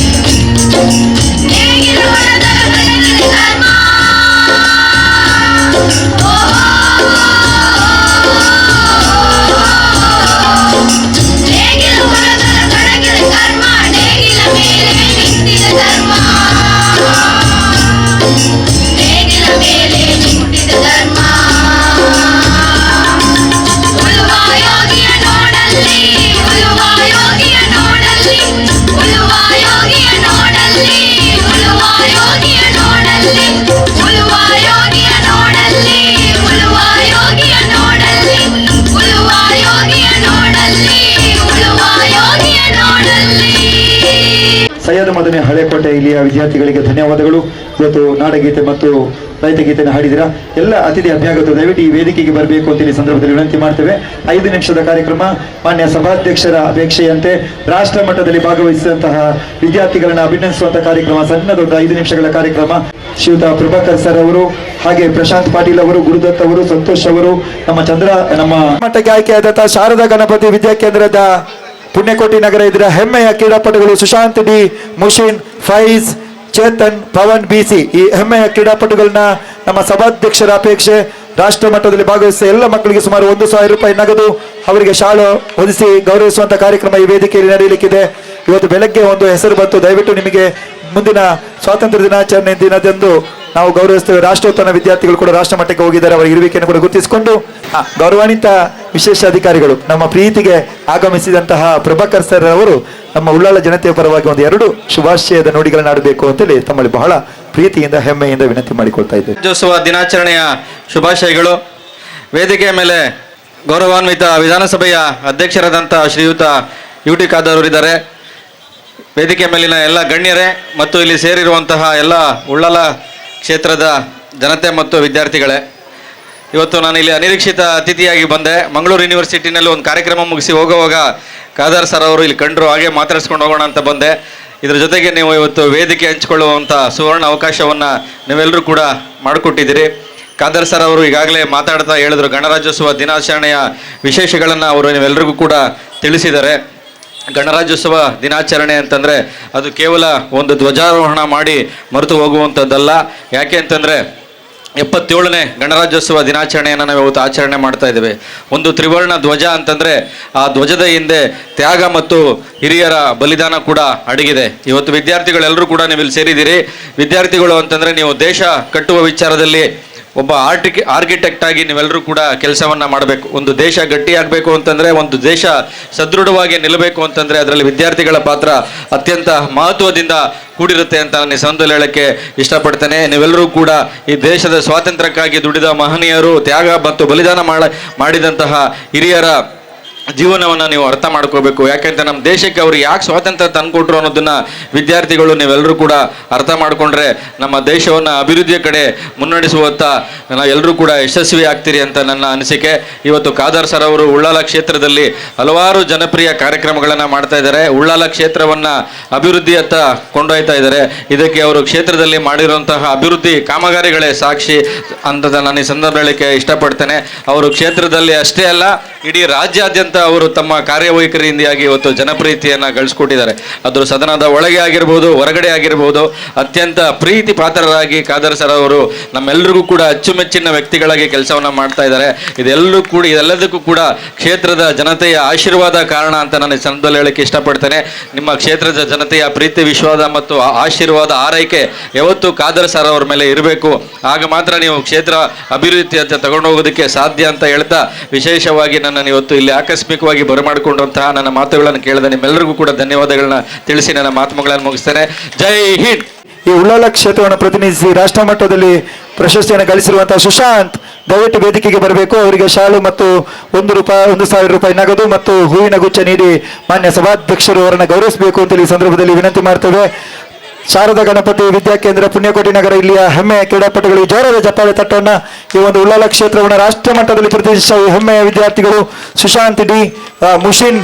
Speaker 3: ನೇಗಿಲು ಹೊರದರ ಬೆಳೆದರೆ ಧರ್ಮ ನೇಗಿಲು ಹೊರದರ ಕಡಗಿದ ಕರ್ಮ ನೇಗಿಲ ಮೇಲೆ ನಿಂತಿದ ಧರ್ಮ ನೇಗಿಲ ಮೇಲೆ ನಿಂತಿದ ಧರ್ಮ ಉಳುವ ಯೋಗಿಯ ನೋಡಲ್ಲಿ ಉಳುವ ಯೋಗಿಯ ನೋಡಲ್ಲಿ ಉಳುವ ಯೋಗಿಯ ನೋಡಲ್ಲಿ ಉಳುವ ಯೋಗಿಯ ನೋಡಲ್ಲಿ ಉಳುವ ಯೋಗಿಯ ನೋಡಲ್ಲಿ ಉಳುವ ಯೋಗಿಯ ನೋಡಲ್ಲಿ ಉಳುವ ಯೋಗಿಯ ನೋಡಲ್ಲಿ ಉಳುವ ಯೋಗಿಯ ನೋಡಲ್ಲಿ.
Speaker 2: ಸೈಯದ್ ಮದನಿ ಹಳೆಕೋಟೆ ಇಲ್ಲಿಯ ವಿದ್ಯಾರ್ಥಿಗಳಿಗೆ ಧನ್ಯವಾದಗಳು. ಇವತ್ತು ನಾಡಗೀತೆ ಮತ್ತು ರೈತ ಗೀತೆಯನ್ನು ಹಾಡಿದಿರಾ. ಎಲ್ಲ ಅತಿಥಿ ಅಭ್ಯಾಗತರು ದಯವಿಟ್ಟು ಈ ವೇದಿಕೆಗೆ ಬರಬೇಕು ಅಂತೇಳಿ ಸಂದರ್ಭದಲ್ಲಿ ವಿನಂತಿ ಮಾಡ್ತೇವೆ. 5 ನಿಮಿಷದ ಕಾರ್ಯಕ್ರಮ. ಮಾನ್ಯ ಸಭಾಧ್ಯಕ್ಷರ ಅಪೇಕ್ಷೆಯಂತೆ ರಾಷ್ಟ್ರ ಮಟ್ಟದಲ್ಲಿ ಭಾಗವಹಿಸಿದಂತಹ ವಿದ್ಯಾರ್ಥಿಗಳನ್ನ ಅಭಿನಂದಿಸುವಂತಹ ಕಾರ್ಯಕ್ರಮ, ಸಣ್ಣದೊಂದು 5 ನಿಮಿಷಗಳ ಕಾರ್ಯಕ್ರಮ. ಶ್ರೀಯುತ ಪ್ರಭಾಕರ್ ಸರ್ ಅವರು, ಹಾಗೆ ಪ್ರಶಾಂತ್ ಪಾಟೀಲ್ ಅವರು, ಗುರುದತ್ ಅವರು, ಸಂತೋಷ್ ಅವರು, ನಮ್ಮ ಮಟ್ಟಕ್ಕೆ ಆಯ್ಕೆಯಾದಂತಹ ಶಾರದಾ ಗಣಪತಿ ವಿದ್ಯಾಕೇಂದ್ರದ ಪುಣ್ಯಕೋಟಿ ನಗರ ಇದರ ಹೆಮ್ಮೆಯ ಕ್ರೀಡಾಪಟುಗಳು ಸುಶಾಂತ್ ಡಿ, ಮುಷಿನ್, ಫೈಜ್, ಚೇತನ್, ಪವನ್ ಬಿಸಿ. ಈ ಹೆಮ್ಮೆಯ ಕ್ರೀಡಾಪಟುಗಳನ್ನ ನಮ್ಮ ಸಭಾಧ್ಯಕ್ಷರ ಅಪೇಕ್ಷೆ ರಾಷ್ಟ್ರ ಮಟ್ಟದಲ್ಲಿ ಭಾಗವಹಿಸಿದ ಎಲ್ಲ ಮಕ್ಕಳಿಗೆ ಸುಮಾರು 1,000 ರೂಪಾಯಿ ನಗದು ಅವರಿಗೆ ಶಾಲು ಹೊದಿಸಿ ಗೌರವಿಸುವಂತ ಕಾರ್ಯಕ್ರಮ ಈ ವೇದಿಕೆಯಲ್ಲಿ ನಡೆಯಲಿಕ್ಕಿದೆ. ಇವತ್ತು ಬೆಳಗ್ಗೆ ಒಂದು ಹೆಸರು ಬಂತು. ದಯವಿಟ್ಟು ನಿಮಗೆ ಮುಂದಿನ ಸ್ವಾತಂತ್ರ್ಯ ದಿನಾಚರಣೆ ದಿನದಂದು ನಾವು ಗೌರವಿಸ್ತೇವೆ. ರಾಷ್ಟ್ರೋತ್ಥಾನ ವಿದ್ಯಾರ್ಥಿಗಳು ಕೂಡ ರಾಷ್ಟ್ರ ಮಟ್ಟಕ್ಕೆ ಹೋಗಿದ್ದಾರೆ. ಅವರ ಇರುವಿಕೆಯನ್ನು ಕೂಡ ಗುರುತಿಸಿಕೊಂಡು ಗೌರವಾನ್ವಿತ ವಿಶೇಷ ಅಧಿಕಾರಿಗಳು ನಮ್ಮ ಪ್ರೀತಿಗೆ ಆಗಮಿಸಿದಂತಹ ಪ್ರಭಾಕರ್ ಸರ್ ಅವರು ನಮ್ಮ ಉಳ್ಳಾಲ ಜನತೆಯ ಪರವಾಗಿ 2 ಶುಭಾಶಯದ ನುಡಿಗಳನ್ನು ಆಡಬೇಕು ಅಂತೇಳಿ ತಮ್ಮಲ್ಲಿ ಬಹಳ ಪ್ರೀತಿಯಿಂದ ಹೆಮ್ಮೆಯಿಂದ ವಿನಂತಿ ಮಾಡಿಕೊಳ್ತಾ ಇದ್ದೇವೆ.
Speaker 6: ರಾಜ್ಯೋತ್ಸವ ದಿನಾಚರಣೆಯ ಶುಭಾಶಯಗಳು. ವೇದಿಕೆಯ ಮೇಲೆ ಗೌರವಾನ್ವಿತ ವಿಧಾನಸಭೆಯ ಅಧ್ಯಕ್ಷರಾದಂಥ ಶ್ರೀಯುತ UT ಖಾದರ್ ಅವರಿದ್ದಾರೆ. ವೇದಿಕೆ ಮೇಲಿನ ಎಲ್ಲ ಗಣ್ಯರೇ ಮತ್ತು ಇಲ್ಲಿ ಸೇರಿರುವಂತಹ ಎಲ್ಲ ಉಳ್ಳಾಲ ಕ್ಷೇತ್ರದ ಜನತೆ ಮತ್ತು ವಿದ್ಯಾರ್ಥಿಗಳೇ, ಇವತ್ತು ನಾನು ಇಲ್ಲಿ ಅನಿರೀಕ್ಷಿತ ಅತಿಥಿಯಾಗಿ ಬಂದೆ. ಮಂಗಳೂರು ಯೂನಿವರ್ಸಿಟಿನಲ್ಲಿ ಒಂದು ಕಾರ್ಯಕ್ರಮ ಮುಗಿಸಿ ಹೋಗುವಾಗ ಖಾದರ್ ಸರ್ ಅವರು ಇಲ್ಲಿ ಕಂಡರು, ಹಾಗೆ ಮಾತಾಡಿಸ್ಕೊಂಡು ಹೋಗೋಣ ಅಂತ ಬಂದೆ. ಇದರ ಜೊತೆಗೆ ನೀವು ಇವತ್ತು ವೇದಿಕೆ ಹಂಚಿಕೊಳ್ಳುವಂಥ ಸುವರ್ಣ ಅವಕಾಶವನ್ನು ನೀವೆಲ್ಲರೂ ಕೂಡ ಮಾಡಿಕೊಟ್ಟಿದ್ದೀರಿ. ಖಾದರ್ ಸರ್ ಅವರು ಈಗಾಗಲೇ ಮಾತಾಡ್ತಾ ಹೇಳಿದ್ರು, ಗಣರಾಜ್ಯೋತ್ಸವ ದಿನಾಚರಣೆಯ ವಿಶೇಷಗಳನ್ನು ಅವರು ನೀವೆಲ್ಲರಿಗೂ ಕೂಡ ತಿಳಿಸಿದ್ದಾರೆ. ಗಣರಾಜ್ಯೋತ್ಸವ ದಿನಾಚರಣೆ ಅಂತಂದರೆ ಅದು ಕೇವಲ ಒಂದು ಧ್ವಜಾರೋಹಣ ಮಾಡಿ ಮರೆತು ಹೋಗುವಂಥದ್ದಲ್ಲ. ಯಾಕೆ ಅಂತಂದರೆ 77ನೇ ಗಣರಾಜ್ಯೋತ್ಸವ ದಿನಾಚರಣೆಯನ್ನು ನಾವು ಇವತ್ತು ಆಚರಣೆ ಮಾಡ್ತಾ ಇದ್ದೇವೆ. ಒಂದು ತ್ರಿವರ್ಣ ಧ್ವಜ ಅಂತಂದರೆ ಆ ಧ್ವಜದ ಹಿಂದೆ ತ್ಯಾಗ ಮತ್ತು ಹಿರಿಯರ ಬಲಿದಾನ ಕೂಡ ಅಡಗಿದೆ. ಇವತ್ತು ವಿದ್ಯಾರ್ಥಿಗಳೆಲ್ಲರೂ ಕೂಡ ನೀವು ಇಲ್ಲಿ ಸೇರಿದ್ದೀರಿ. ವಿದ್ಯಾರ್ಥಿಗಳು ಅಂತಂದರೆ ನೀವು ದೇಶ ಕಟ್ಟುವ ವಿಚಾರದಲ್ಲಿ ಒಬ್ಬ ಆರ್ಕಿಟೆಕ್ಟ್ ಆಗಿ ನೀವೆಲ್ಲರೂ ಕೂಡ ಕೆಲಸವನ್ನು ಮಾಡಬೇಕು. ಒಂದು ದೇಶ ಗಟ್ಟಿಯಾಗಬೇಕು ಅಂತಂದರೆ, ಒಂದು ದೇಶ ಸದೃಢವಾಗಿ ನಿಲ್ಲಬೇಕು ಅಂತಂದರೆ ಅದರಲ್ಲಿ ವಿದ್ಯಾರ್ಥಿಗಳ ಪಾತ್ರ ಅತ್ಯಂತ ಮಹತ್ವದಿಂದ ಕೂಡಿರುತ್ತೆ ಅಂತ ನಾನು ಈ ಸಂದರ್ಭದಲ್ಲಿ ಹೇಳಕ್ಕೆ ಇಷ್ಟಪಡ್ತೇನೆ. ನೀವೆಲ್ಲರೂ ಕೂಡ ಈ ದೇಶದ ಸ್ವಾತಂತ್ರ್ಯಕ್ಕಾಗಿ ದುಡಿದ ಮಹನೀಯರು, ತ್ಯಾಗ ಮತ್ತು ಬಲಿದಾನ ಮಾಡಿದಂತಹ ಹಿರಿಯರ ಜೀವನವನ್ನು ನೀವು ಅರ್ಥ ಮಾಡ್ಕೋಬೇಕು. ಯಾಕೆಂತ ನಮ್ಮ ದೇಶಕ್ಕೆ ಅವರು ಯಾಕೆ ಸ್ವಾತಂತ್ರ್ಯ ತಂದುಕೊಟ್ರು ಅನ್ನೋದನ್ನ ವಿದ್ಯಾರ್ಥಿಗಳು ನೀವೆಲ್ಲರೂ ಕೂಡ ಅರ್ಥ ಮಾಡಿಕೊಂಡ್ರೆ ನಮ್ಮ ದೇಶವನ್ನು ಅಭಿವೃದ್ಧಿಯ ಕಡೆ ಮುನ್ನಡೆಸುವತ್ತ ನಾವೆಲ್ಲರೂ ಕೂಡ ಯಶಸ್ವಿ ಆಗ್ತೀರಿ ಅಂತ ನನ್ನ ಅನಿಸಿಕೆ. ಇವತ್ತು ಖಾದರ್ ಸರ್ ಅವರು ಉಳ್ಳಾಲ ಕ್ಷೇತ್ರದಲ್ಲಿ ಹಲವಾರು ಜನಪ್ರಿಯ ಕಾರ್ಯಕ್ರಮಗಳನ್ನು ಮಾಡ್ತಾ ಇದ್ದಾರೆ. ಉಳ್ಳಾಲ ಕ್ಷೇತ್ರವನ್ನು ಅಭಿವೃದ್ಧಿಯತ್ತ ಕೊಂಡೊಯ್ತಾ ಇದ್ದಾರೆ. ಇದಕ್ಕೆ ಅವರು ಕ್ಷೇತ್ರದಲ್ಲಿ ಮಾಡಿರುವಂತಹ ಅಭಿವೃದ್ಧಿ ಕಾಮಗಾರಿಗಳೇ ಸಾಕ್ಷಿ ಅಂತ ನಾನು ಈ ಸಂದರ್ಭ ಹೇಳಕ್ಕೆ ಇಷ್ಟಪಡ್ತೇನೆ. ಅವರು ಕ್ಷೇತ್ರದಲ್ಲಿ ಅಷ್ಟೇ ಅಲ್ಲ, ಇಡೀ ರಾಜ್ಯಾದ್ಯಂತ ಅವರು ತಮ್ಮ ಕಾರ್ಯವೈಖರಿಯಿಂದಾಗಿ ಇವತ್ತು ಜನಪ್ರಿಯತೆಯನ್ನು ಗಳಿಸ್ಕೊಟ್ಟಿದ್ದಾರೆ. ಅದು ಸದನದ ಒಳಗೆ ಆಗಿರ್ಬೋದು, ಹೊರಗಡೆ ಆಗಿರ್ಬೋದು, ಅತ್ಯಂತ ಪ್ರೀತಿ ಪಾತ್ರರಾಗಿ ಖಾದರ್ ಸರ್ ಅವರು ನಮ್ಮೆಲ್ಲರಿಗೂ ಕೂಡ ಅಚ್ಚುಮೆಚ್ಚಿನ ವ್ಯಕ್ತಿಗಳಾಗಿ ಕೆಲಸವನ್ನು ಮಾಡ್ತಾ ಇದ್ದಾರೆ. ಇದೆಲ್ಲದಕ್ಕೂ ಕೂಡ ಕ್ಷೇತ್ರದ ಜನತೆಯ ಆಶೀರ್ವಾದ ಕಾರಣ ಅಂತ ನಾನು ಈ ಸಂದರ್ಭದಲ್ಲಿ ಹೇಳಕ್ಕೆ ಇಷ್ಟಪಡ್ತೇನೆ. ನಿಮ್ಮ ಕ್ಷೇತ್ರದ ಜನತೆಯ ಪ್ರೀತಿ, ವಿಶ್ವಾಸ ಮತ್ತು ಆಶೀರ್ವಾದ, ಆರೈಕೆ ಯಾವತ್ತೂ ಖಾದರ್ ಸರ್ ಅವ್ರ ಮೇಲೆ ಇರಬೇಕು. ಆಗ ಮಾತ್ರ ನೀವು ಕ್ಷೇತ್ರ ಅಭಿವೃದ್ಧಿ ಅಂತ ತಗೊಂಡು ಹೋಗೋದಕ್ಕೆ ಸಾಧ್ಯ ಅಂತ ಹೇಳ್ತಾ, ವಿಶೇಷವಾಗಿ ನನ್ನನ್ನು ಇವತ್ತು ಇಲ್ಲಿ ಆಕಸ್ಮಿಕವಾಗಿ ಬರಮಾಡಿಕೊಂಡಂತಹ ನನ್ನ ಮಾತುಗಳನ್ನು ಕೇಳಿದ ನಿಮ್ಮೆಲ್ಲರಿಗೂ ಕೂಡ ಧನ್ಯವಾದಗಳನ್ನ ತಿಳಿಸಿ ನನ್ನ ಮಾತುಗಳನ್ನು ಮುಗಿಸ್ತೇನೆ. ಜೈ ಹಿಂದ್.
Speaker 2: ಈ ಉಳ್ಳಾಲ ಕ್ಷೇತ್ರವನ್ನು ಪ್ರತಿನಿಧಿಸಿ ರಾಷ್ಟ್ರ ಮಟ್ಟದಲ್ಲಿ ಪ್ರಶಸ್ತಿಯನ್ನು ಗಳಿಸಿರುವಂತಹ ಸುಶಾಂತ್ ದಯವಿಟ್ಟು ವೇದಿಕೆಗೆ ಬರಬೇಕು. ಅವರಿಗೆ ಶಾಲು ಮತ್ತು 1,000 ರೂಪಾಯಿ ನಗದು ಮತ್ತು ಹೂವಿನ ಗುಚ್ಛ ನೀಡಿ ಮಾನ್ಯ ಸಭಾಧ್ಯಕ್ಷರು ಅವರನ್ನು ಗೌರವಿಸಬೇಕು ಅಂತೇಳಿ ಈ ಸಂದರ್ಭದಲ್ಲಿ ವಿನಂತಿ ಮಾಡ್ತೇವೆ. ಶಾರದಾ ಗಣಪತಿ ವಿದ್ಯಾಕೇಂದ್ರ ಪುಣ್ಯಕೋಟಿ ನಗರ ಇಲ್ಲಿಯ ಹೆಮ್ಮೆಯ ಕ್ರೀಡಾಪಟುಗಳು ಜೋರಾದ ಚಪ್ಪಾಳೆ ತಟ್ಟೋಣ. ಈ ಒಂದು ಉಳ್ಳಾಲ ಕ್ಷೇತ್ರವನ್ನು ರಾಷ್ಟ್ರ ಮಟ್ಟದಲ್ಲಿ ಪ್ರತಿನಿಧಿಸುವ ಹೆಮ್ಮೆಯ ವಿದ್ಯಾರ್ಥಿಗಳು ಸುಶಾಂತ್ ಡಿ, ಮುಷಿನ್,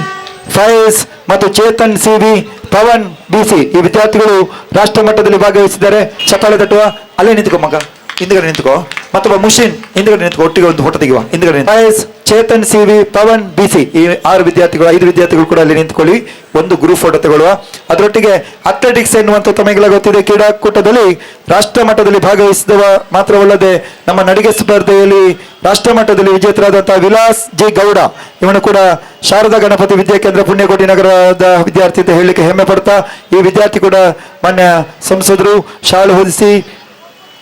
Speaker 2: ಫೈಜ್ ಮತ್ತು ಚೇತನ್ ಸಿವಿ, ಪವನ್ ಬಿಸಿ ಈ ವಿದ್ಯಾರ್ಥಿಗಳು ರಾಷ್ಟ್ರ ಮಟ್ಟದಲ್ಲಿ ಭಾಗವಹಿಸಿದ್ದಾರೆ. ಚಪ್ಪಾಳೆ ತಟ್ಟುವ. ಅಲ್ಲೇ ನಿಂತ್ಕೋ ಮಗ, ಹಿಂದ್ಗಡೆ ನಿಂತ್ಕೋ. ಮತ್ತೊಬ್ಬ ಮುಷಿನ್ ಹಿಂದ್ಗಡೆ ನಿಂತ್ಕೋ. ಒಟ್ಟಿಗೆ ಒಂದು ಫೋಟೋ ತೆಗೆಯುವ. ಹಿಂದ್ಗಡೆ ಫೈಜ್, ಚೇತನ್ ಸಿವಿ, ಪವನ್ ಬಿಸಿ ಈ 5 ವಿದ್ಯಾರ್ಥಿಗಳು ಕೂಡ ಅಲ್ಲಿ ನಿಂತ್ಕೊಳ್ಳಿ. ಒಂದು ಗ್ರೂಪ್ ಫೋಟೋ ತಗೊಳ್ಳುವ. ಅದರೊಟ್ಟಿಗೆ ಅಥ್ಲೆಟಿಕ್ಸ್ ಎನ್ನುವಂಥ ತಮಗೆಲ್ಲ ಗೊತ್ತಿದೆ, ಕ್ರೀಡಾಕೂಟದಲ್ಲಿ ರಾಷ್ಟ್ರ ಮಟ್ಟದಲ್ಲಿ ಭಾಗವಹಿಸಿದವ ಮಾತ್ರವಲ್ಲದೆ ನಮ್ಮ ನಡಿಗೆ ಸ್ಪರ್ಧೆಯಲ್ಲಿ ರಾಷ್ಟ್ರ ಮಟ್ಟದಲ್ಲಿ ವಿಜೇತರಾದಂತಹ ವಿಲಾಸ್ ಜಿ ಗೌಡ ಇವನು ಕೂಡ ಶಾರದಾ ಗಣಪತಿ ವಿದ್ಯಾಕೇಂದ್ರ ಪುಣ್ಯಕೋಟಿ ನಗರದ ವಿದ್ಯಾರ್ಥಿ ಅಂತ ಹೇಳಲಿಕ್ಕೆ ಹೆಮ್ಮೆ ಪಡ್ತಾ, ಈ ವಿದ್ಯಾರ್ಥಿ ಕೂಡ ಮಾನ್ಯ ಸಂಸದರು ಶಾಲು ಹೊದಿಸಿ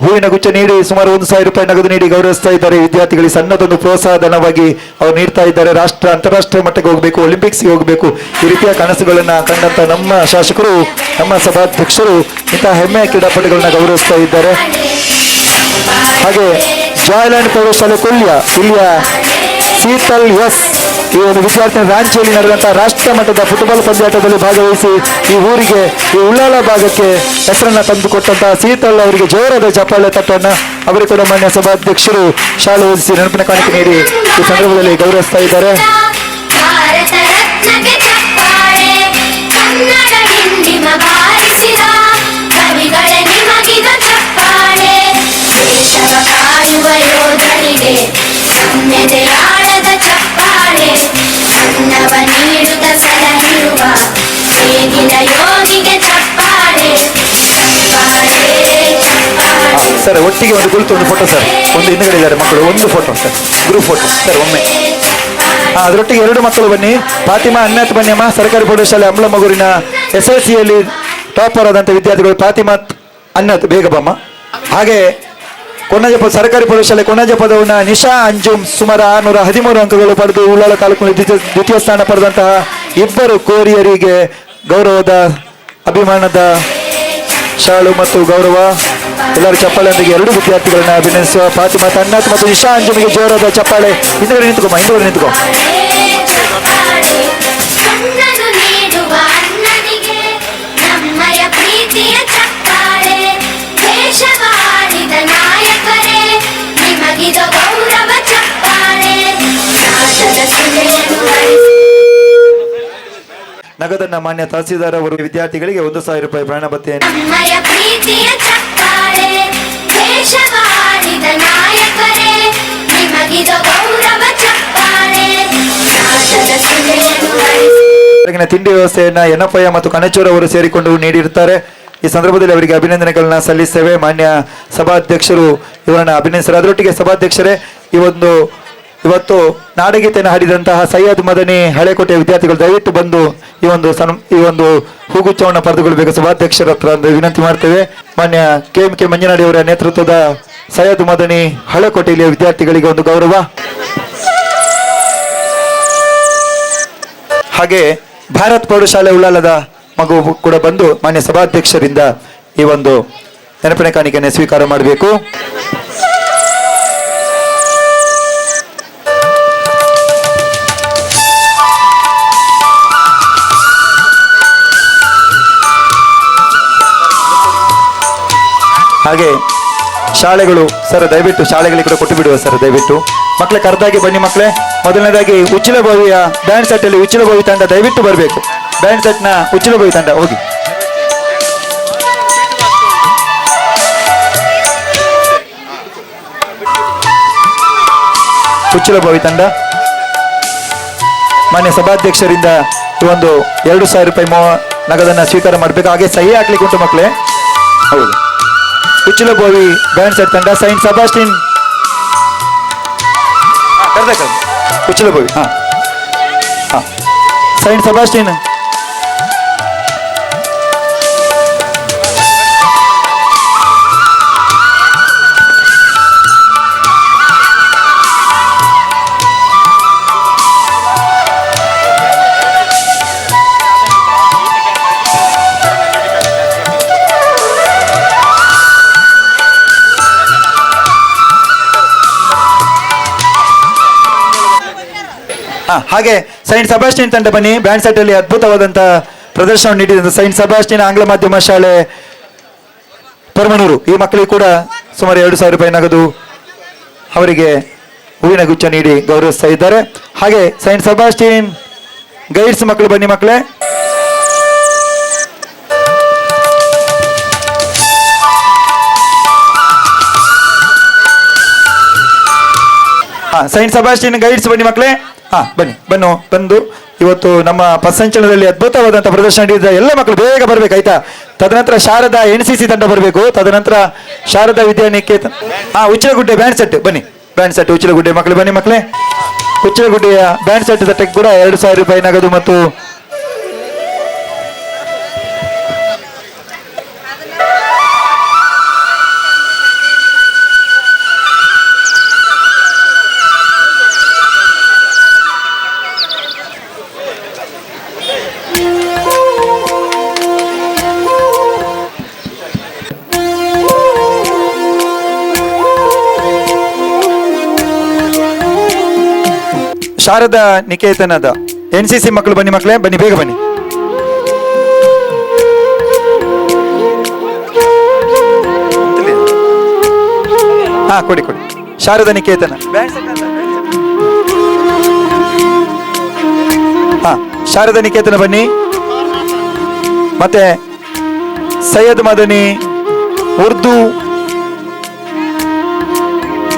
Speaker 2: ಹೂವಿನ ಗುಚ್ಛ ನೀಡಿ ಸುಮಾರು 1,000 ರೂಪಾಯಿ ನಗದು ನೀಡಿ ಗೌರವಿಸ್ತಾ ಇದ್ದಾರೆ. ವಿದ್ಯಾರ್ಥಿಗಳಿಗೆ ಸಣ್ಣದೊಂದು ಪ್ರೋತ್ಸಾಹಧನವಾಗಿ ಅವರು ನೀಡ್ತಾ ಇದ್ದಾರೆ. ಅಂತಾರಾಷ್ಟ್ರೀಯ ಮಟ್ಟಕ್ಕೆ ಹೋಗಬೇಕು, ಒಲಿಂಪಿಕ್ಸ್ಗೆ ಹೋಗಬೇಕು, ಈ ರೀತಿಯ ಕನಸುಗಳನ್ನ ಕಂಡಂತ ನಮ್ಮ ಶಾಸಕರು, ನಮ್ಮ ಸಭಾಧ್ಯಕ್ಷರು ಇಂತಹ ಹೆಮ್ಮೆಯ ಕ್ರೀಡಾಪಟುಗಳನ್ನ ಗೌರವಿಸ್ತಾ ಇದ್ದಾರೆ. ಹಾಗೆ ಜಾಯ್ಲ್ಯಾಂಡ್ ಪ್ರೌಢಶಾಲೆ ಕೊಲ್ಲಿಯ ಇಲ್ಲಿಯ ಶೀತಲ್ ಎಸ್ ಈ ಒಂದು ವಿದ್ಯಾರ್ಥಿನಿ ರಾಂಚಿಯಲ್ಲಿ ನಡೆದಂತಹ ರಾಷ್ಟ್ರ ಮಟ್ಟದ ಫುಟ್ಬಾಲ್ ಪಂದ್ಯಾಟದಲ್ಲಿ ಭಾಗವಹಿಸಿ ಈ ಊರಿಗೆ, ಈ ಉಳ್ಳಾಲ ಭಾಗಕ್ಕೆ ಹೆಸರನ್ನ ತಂದುಕೊಟ್ಟಂತಹ ಸೀತಲ್ ಅವರಿಗೆ ಜೋರಾದ ಚಪ್ಪಾಳೆ ತಟ್ಟನ್ನ ಅವರು ಕೂಡ ಮಾನ್ಯ ಸಭಾಧ್ಯಕ್ಷರು ಶಾಲೆ ಓದಿಸಿ ನೆನಪಿನ ಕಾಣಿಕೆ ನೀಡಿ ಈ ಸಂದರ್ಭದಲ್ಲಿ ಗೌರವಿಸ್ತಾ ಇದ್ದಾರೆ.
Speaker 3: ಭಾರತ ರತ್ನಕ್ಕೆ ಚಪ್ಪಾಳೆ, ಕನ್ನಡ ಹಿಂದಿಮ ಬಾರಿಸಿದ ಕವಿಗಳೇ ನಿಮಗಿದ ಚಪ್ಪಾಳೆ. ದೇಶವ ಕಾಯುವ ಯೋಧರಿಗೆ ಸಮ್ಯತೆಯಾಳದ ಚಪ್ಪಾಳೆ, ಅನ್ನವ ನೀಡುತ್ತ ಸಲಹಿರುವ ನೇಗಿಲ ಯೋಗಿಗೆ ಚಪ್ಪಾಳೆ. ಚಪ್ಪಾಳೆ ಚಪ್ಪಾಳೆ.
Speaker 2: ಸರ್ ಒಟ್ಟಿಗೆ ಒಂದು ಕುಳಿತು ಒಂದು ಫೋಟೋ ಸರ್, ಒಂದು ಹಿಂದುಗಡೆ ಇದ್ದಾರೆ ಮಕ್ಕಳು, ಒಂದು photo sir, group photo sir ಒಮ್ಮೆ. ಅದರೊಟ್ಟಿಗೆ 2 ಮಕ್ಕಳು ಬನ್ನಿ. ಫಾತಿಮಾ ಅನ್ಯಾತ್ ಬನ್ನಿಯಮ್ಮ, ಸರ್ಕಾರಿ ಪ್ರೌಢಶಾಲೆ ಅಂಬ್ಲಮಗೂರಿನ SSLCಯಲ್ಲಿ ಟಾಪರ್ ಆದಂಥ ವಿದ್ಯಾರ್ಥಿಗಳು ಫಾತಿಮಾ ಅನ್ಯಾತ್, ಬೇಗ ಬಮ್ಮ. ಹಾಗೆ ಕೊನ್ನಜಪ ಸರ್ಕಾರಿ ಪ್ರೌಢಶಾಲೆ ಕೊನ್ನಜಪದವನ್ನ ನಿಶಾ ಅಂಜುಮ್ ಸುಮಾರು 613 ಅಂಕಗಳು ಪಡೆದು ಉಳ್ಳಾಲ ತಾಲೂಕಿನಲ್ಲಿ ದ್ವಿತೀಯ ಸ್ಥಾನ ಪಡೆದಂತಹ 2 ಕೋರಿಯರಿಗೆ ಗೌರವದ ಅಭಿಮಾನದ ಶಾಲು ಮತ್ತು ಗೌರವ. ಎಲ್ಲರೂ ಚಪ್ಪಾಳೆಯೊಂದಿಗೆ 2 ವಿದ್ಯಾರ್ಥಿಗಳನ್ನ ಅಭಿನಯಿಸುವ ಫಾತಿಮಾ ಅನ್ಯಾತ್ ಮತ್ತು ನಿಶಾ ಅಂಜುಮಿಗೆ ಜೋರಾದ ಚಪ್ಪಾಳೆ. ಹಿಂದುಗಡೆ ನಿಂತ್ಕೊಮ್ಮ, ಹಿಂದುಗಡೆ ನಿಂತ್ಕೊ.
Speaker 3: ಚಪ್ಪಾಳೆ ಅನ್ನನು ನೀಡುವ ಅನ್ನನಿಗೆ ನಮ್ಮಯ ಪ್ರೀತಿಯ ಚಪ್ಪಾಳೆ. ದೇಶವಾಳಿದ ನಾಯಕರೇ ನಿಮಗಿದ ಗೌರವ ಚಪ್ಪಾಳೆ. ನಾದದ ಸುಳೆಯನ್ನು ಹರಿಸಿ
Speaker 2: ನಗದನ್ನ ಮಾನ್ಯ ತಹಸೀಲ್ದಾರ್ ಅವರು ವಿದ್ಯಾರ್ಥಿಗಳಿಗೆ 1,000 ರೂಪಾಯಿ ಪ್ರಾಣ ಭತ್ಯೆಯನ್ನು.
Speaker 3: ನಮ್ಮಯ ಪ್ರೀತಿಯ ಚಪ್ಪಾಳೆ. ದೇಶವಾಳಿದ ನಾಯಕರೇ ನಿಮಗಿದ ಗೌರವ ಚಪ್ಪಾಳೆ. ನಾದದ ಸುಳೆಯನ್ನು ಹರಿಸಿ
Speaker 2: ಬೆಳಗಿನ ತಿಂಡಿ ವ್ಯವಸ್ಥೆಯನ್ನ ಎನ್ನಪ್ಪಯ್ಯ ಮತ್ತು ಕಣಚೂರ್ ಅವರು ಸೇರಿಕೊಂಡು ನೀಡಿರುತ್ತಾರೆ. ಈ ಸಂದರ್ಭದಲ್ಲಿ ಅವರಿಗೆ ಅಭಿನಂದನೆಗಳನ್ನ ಸಲ್ಲಿಸ್ತೇವೆ. ಮಾನ್ಯ ಸಭಾಧ್ಯಕ್ಷರು ಇವರನ್ನ ಅಭಿನಂದಿಸಿದ್ದಾರೆ. ಅದರೊಟ್ಟಿಗೆ ಸಭಾಧ್ಯಕ್ಷರೇ, ಇವತ್ತು ನಾಡಗೀತೆಯನ್ನು ಹಾಡಿದಂತಹ ಸೈಯದ್ ಮದನಿ ಹಳೆಕೋಟೆಯ ವಿದ್ಯಾರ್ಥಿಗಳು ದಯವಿಟ್ಟು ಬಂದು ಈ ಒಂದು ಹೂಗುಚ್ಛವನ್ನು ಪಡೆದುಕೊಳ್ಬೇಕು ಸಭಾಧ್ಯಕ್ಷರ ಹತ್ರ ಒಂದು ವಿನಂತಿ ಮಾಡ್ತೇವೆ. ಮಾನ್ಯ KMK ಮಂಜನಾಡಿ ಅವರ ನೇತೃತ್ವದ ಸೈಯದ್ ಮದನಿ ಹಳೆಕೋಟೆಯ ವಿದ್ಯಾರ್ಥಿಗಳಿಗೆ ಒಂದು ಗೌರವ. ಹಾಗೆ ಭಾರತ್ ಪ್ರೌಢಶಾಲೆ ಉಳ್ಳಾಲದ ಮಗು ಕೂಡ ಬಂದು ಮಾನ್ಯ ಸಭಾಧ್ಯಕ್ಷರಿಂದ ಈ ಒಂದು ನೆನಪಿನ ಕಾಣಿಕೆಯನ್ನು ಸ್ವೀಕಾರ ಮಾಡಬೇಕು. ಹಾಗೆ ಶಾಲೆಗಳು ಸರ್ ದಯವಿಟ್ಟು ಶಾಲೆಗಳಿಗೆ ಕೂಡ ಕೊಟ್ಟು ಬಿಡುವ ಸರ್, ದಯವಿಟ್ಟು ಮಕ್ಕಳೇ ಕರೆದಾಗಿ ಬನ್ನಿ ಮಕ್ಕಳೇ. ಮೊದಲನೇದಾಗಿ ಉಚ್ಚಿಲಭಾವಿಯ ಬ್ಯಾಂಡ್ ಸೆಟ್ ಅಲ್ಲಿ ಉಚ್ಚಿಲಭಾವಿ ತಂಡ ದಯವಿಟ್ಟು ಬರಬೇಕು. ಬ್ಯಾಂಡ್ ಸೆಟ್ ನ ಉಚ್ಚಿಲಭಾವಿ ತಂಡ ಹೋಗಿ. ಉಚ್ಚಿಲಭಾವಿ ತಂಡ ಮಾನ್ಯ ಸಭಾಧ್ಯಕ್ಷರಿಂದ ಈ ಒಂದು 2,000 ರೂಪಾಯಿ ನಗದನ್ನ ಸ್ವೀಕಾರ ಮಾಡಬೇಕು. ಹಾಗೆ ಸಹಿ ಹಾಕ್ಲಿಕ್ಕೆ ಉಂಟು ಮಕ್ಕಳೇ. ಹೌದು, ಉಚ್ಚಿಲಭಾವಿ ಬ್ಯಾಂಡ್ ಸೆಟ್ ತಂಡ ಸೈಂಟ್ ಸಬಾಸ್ಟಿನ್ ಉಚ್ಚಿಲಭಾವಿ ಸೈಂಟ್ ಸಬಾಸ್ಟಿನ್ ಹಾಗೆ ಸೈಂಟ್ ಸಬಾಸ್ಟಿನ್ ತಂಡ ಬನ್ನಿ. ಬ್ಯಾಂಡ್ ಸೆಟ್ ಅಲ್ಲಿ ಅದ್ಭುತವಾದಂತಹ ಪ್ರದರ್ಶನ ನೀಡಿದ ಸೈಂಟ್ ಸಬಾಸ್ಟಿನ್ ಆಂಗ್ಲ ಮಾಧ್ಯಮ ಶಾಲೆ ಪರಮನೂರು ಈ ಮಕ್ಕಳಿಗೆ ಕೂಡ ಸುಮಾರು 2,000 ರೂಪಾಯಿ ನಗದು ಅವರಿಗೆ ಹೂವಿನ ಗುಚ್ಛ ನೀಡಿ ಗೌರವಿಸ್ತಾ ಇದ್ದಾರೆ. ಹಾಗೆ ಸೈಂಟ್ ಸಬಾಸ್ಟಿನ್ ಗೈಡ್ಸ್ ಮಕ್ಕಳು ಬನ್ನಿ ಮಕ್ಕಳೇ. ಸೈಂಟ್ ಸಬಾಸ್ಟಿನ್ ಗೈಡ್ಸ್ ಬನ್ನಿ ಮಕ್ಕಳೇ. ಬಂದು ಇವತ್ತು ನಮ್ಮ ಪಥಸಂಚಲನದಲ್ಲಿ ಅದ್ಭುತವಾದಂತಹ ಪ್ರದರ್ಶನ ನೀಡಿದ ಎಲ್ಲ ಮಕ್ಕಳು ಬೇಗ ಬರ್ಬೇಕು ಆಯ್ತಾ. ತದನಂತರ ಶಾರದಾ NCC ತಂಡ ಬರಬೇಕು. ತದನಂತರ ಶಾರದಾ ವಿದ್ಯಾನಿಕೇತನ ಉಚ್ಚಿಲಗುಡ್ಡೆ ಬ್ಯಾಂಡ್ ಸೆಟ್ ಬನ್ನಿ. ಬ್ಯಾಂಡ್ ಸೆಟ್ ಉಚ್ಚಿಲಗುಡ್ಡೆ ಮಕ್ಕಳು ಬನ್ನಿ ಮಕ್ಕಳೇ. ಉಚ್ಚಿಲಗುಡ್ಡೆಯ ಬ್ಯಾಂಡ್ ಸೆಟ್ ತಟ್ಟಕ್ಕೆ ಕೂಡ 2,000 ರೂಪಾಯಿ ನಗದು ಮತ್ತು ಶಾರದಾ ನಿಕೇತನದ NCC ಮಕ್ಕಳು ಬನ್ನಿ ಮಕ್ಕಳೇ, ಬನ್ನಿ ಬೇಗ ಬನ್ನಿ. ಹಾ ಕೊಡಿ ಕೊಡಿ. ಶಾರದಾ ನಿಕೇತನ, ಹಾ ಶಾರದಾ ನಿಕೇತನ ಬನ್ನಿ. ಮತ್ತೆ ಸೈಯದ್ ಮದನಿ ಉರ್ದು,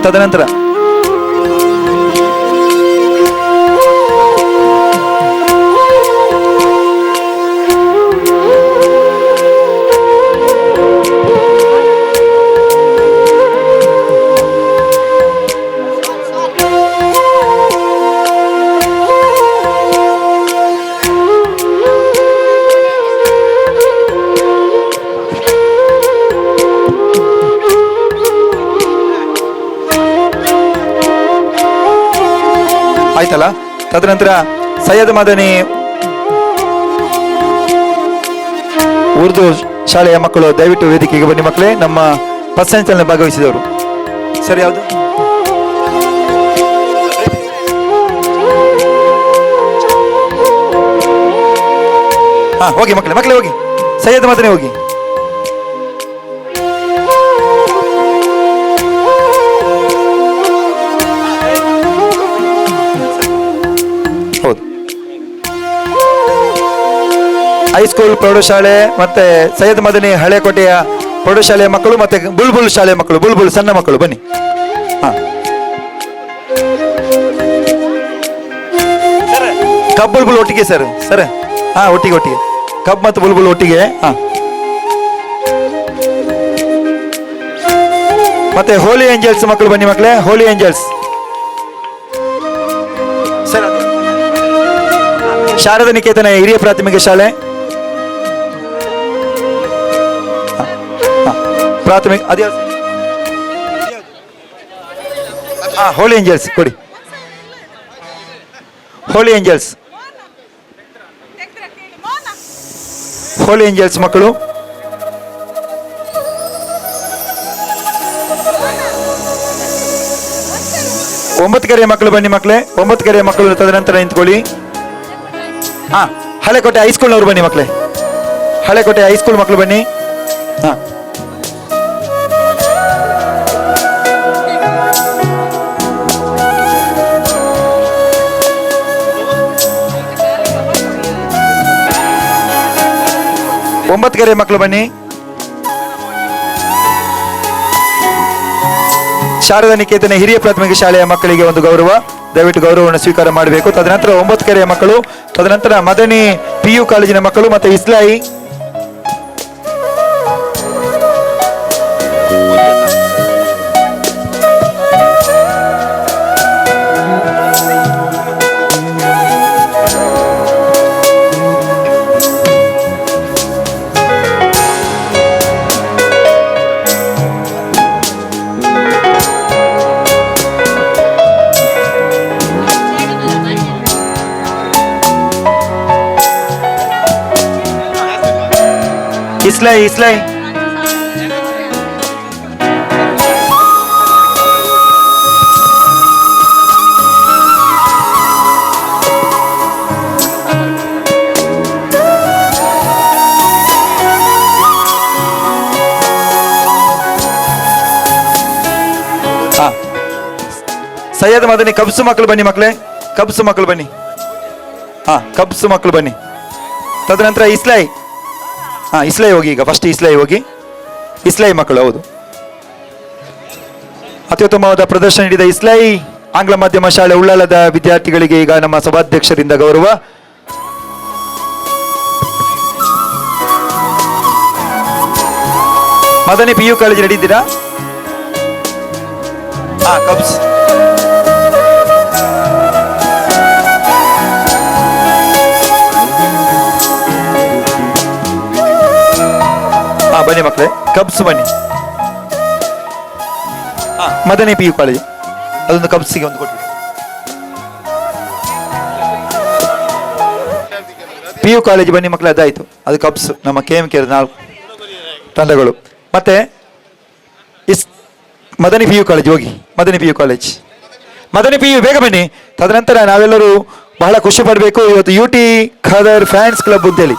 Speaker 2: ತದನಂತರ ಆಯ್ತಲ್ಲ. ತದನಂತರ ಸೈಯದ್ ಮದನಿ ಉರ್ದು ಶಾಲೆಯ ಮಕ್ಕಳು ದಯವಿಟ್ಟು ವೇದಿಕೆಗೆ ಬನ್ನಿ ಮಕ್ಕಳೇ, ನಮ್ಮ ಫಸ್ಟ್ ಸೆಂಚಲ್ಲಿ ಭಾಗವಹಿಸಿದವರು. ಸರಿ, ಯಾವುದು? ಹಾ ಹೋಗಿ ಮಕ್ಕಳೇ, ಮಕ್ಕಳೇ ಹೋಗಿ, ಸೈಯದ್ ಮದನಿ ಹೋಗಿ. ಹೌದು, ಹೈಸ್ಕೂಲ್ ಪ್ರೌಢಶಾಲೆ ಮತ್ತೆ ಸೈಯದ್ ಮದನಿ ಹಳೆಕೋಟೆಯ ಪ್ರೌಢಶಾಲೆಯ ಮಕ್ಕಳು ಮತ್ತೆ ಬುಲ್ಬುಲ್ ಶಾಲೆಯ ಮಕ್ಕಳು, ಬುಲ್ಬುಲ್ ಸಣ್ಣ ಮಕ್ಕಳು ಬನ್ನಿ. ಹಾ ಕಬ್ ಬುಲ್ಬುಲ್ ಒಟ್ಟಿಗೆ ಸರ್, ಸರ್ ಹಾ ಒಟ್ಟಿಗೆ ಒಟ್ಟಿಗೆ ಕಬ್ ಮತ್ತು ಬುಲ್ಬುಲ್ ಒಟ್ಟಿಗೆ. ಹಾ ಮತ್ತೆ ಹೋಲಿ ಏಂಜಲ್ಸ್ ಮಕ್ಕಳು ಬನ್ನಿ ಮಕ್ಕಳೇ, ಹೋಲಿ ಏಂಜಲ್ಸ್. ಸರ್ ಶಾರದಾ ನಿಕೇತನ ಹಿರಿಯ ಪ್ರಾಥಮಿಕ ಶಾಲೆ, ಪ್ರಾಥಮಿಕ ಅದೇ. ಹಾ ಹೋಲಿ ಏಂಜಲ್ಸ್ ಕೊಡಿ, ಹೋಲಿ ಏಂಜಲ್ಸ್, ಹೋಲಿ ಏಂಜಲ್ಸ್ ಮಕ್ಕಳು. ಒಂಬತ್ತು ಕೆರೆಯ ಮಕ್ಕಳು ಬನ್ನಿ ಮಕ್ಕಳೇ, ಒಂಬತ್ತು ಕೆರೆಯ ಮಕ್ಕಳು ತದನಂತರ ನಿಂತ್ಕೊಳ್ಳಿ. ಹಾ ಹಳೆಕೋಟೆ ಹೈಸ್ಕೂಲ್ನವರು ಬನ್ನಿ ಮಕ್ಕಳೇ, ಹಳೆಕೋಟೆ ಹೈಸ್ಕೂಲ್ ಮಕ್ಕಳು ಬನ್ನಿ. ಹಾ ಒಂಬತ್ತು ಕೆರೆಯ ಮಕ್ಕಳು ಬನ್ನಿ. ಶಾರದಾ ನಿಕೇತನ ಹಿರಿಯ ಪ್ರಾಥಮಿಕ ಶಾಲೆಯ ಮಕ್ಕಳಿಗೆ ಒಂದು ಗೌರವ, ದಯವಿಟ್ಟು ಗೌರವವನ್ನು ಸ್ವೀಕಾರ ಮಾಡಬೇಕು. ತದನಂತರ ಒಂಬತ್ತು ಕೆರೆಯ ಮಕ್ಕಳು, ತದನಂತರ ಮದನಿ PU ಕಾಲೇಜಿನ ಮಕ್ಕಳು ಮತ್ತೆ ಇಸ್ಲಾಯಿ. ಇಸ್ಲಾಯಿ ಇಸ್ಲಾಯಿ ಸೈಯದ್ ಮದನಿ ಕಬ್ಸು ಮಕ್ಕಳು ಬನ್ನಿ ಮಕ್ಕಳೇ, ಕಬ್ಸು ಮಕ್ಕಳು ಬನ್ನಿ. ಹಾ ಕಬ್ಸು ಮಕ್ಕಳು ಬನ್ನಿ. ತದನಂತರ ಇಸ್ಲಾಯಿ, ಹಾ ಇಸ್ಲಾಯಿ ಹೋಗಿ, ಈಗ ಫಸ್ಟ್ ಇಸ್ಲಾಯಿ ಹೋಗಿ, ಇಸ್ಲಾಯಿ ಮಕ್ಕಳು. ಹೌದು, ಅತ್ಯುತ್ತಮವಾದ ಪ್ರದರ್ಶನ ನೀಡಿದ ಇಸ್ಲಾಯಿ ಆಂಗ್ಲ ಮಾಧ್ಯಮ ಶಾಲೆ ಉಳ್ಳಾಲದ ವಿದ್ಯಾರ್ಥಿಗಳಿಗೆ ಈಗ ನಮ್ಮ ಸಭಾಧ್ಯಕ್ಷರಿಂದ ಗೌರವ. ಮದನಿ PU ಕಾಲೇಜ್ ನಡೀತೀರಾ? ಹಾ ಕಬ್ಸ್. ಹಾ ಬನ್ನಿ ಮಕ್ಕಳೇ, ಕಬ್ಸ್ ಬನ್ನಿ. ಹಾ ಮದನಿ PU ಕಾಲೇಜ್, ಅದೊಂದು ಕಬ್ಸಿಗೆ ಒಂದು ಕೊಟ್ಟು. PU ಕಾಲೇಜ್ ಬನ್ನಿ ಮಕ್ಕಳೇ, ಅದಾಯ್ತು, ಅದು ಕಬ್ಸ್ ನಮ್ಮ KMK 4 ತಂಡಗಳು. ಮತ್ತೆ ಮದನಿ PU ಕಾಲೇಜ್ ಹೋಗಿ, Madani PU college. Madani P U ಬೇಗ ಬನ್ನಿ. ತದನಂತರ ನಾವೆಲ್ಲರೂ ಬಹಳ ಖುಷಿ ಪಡಬೇಕು. ಇವತ್ತು UT ಖಾದರ್ ಫ್ಯಾನ್ಸ್ ಕ್ಲಬ್ ಅಂತೇಳಿ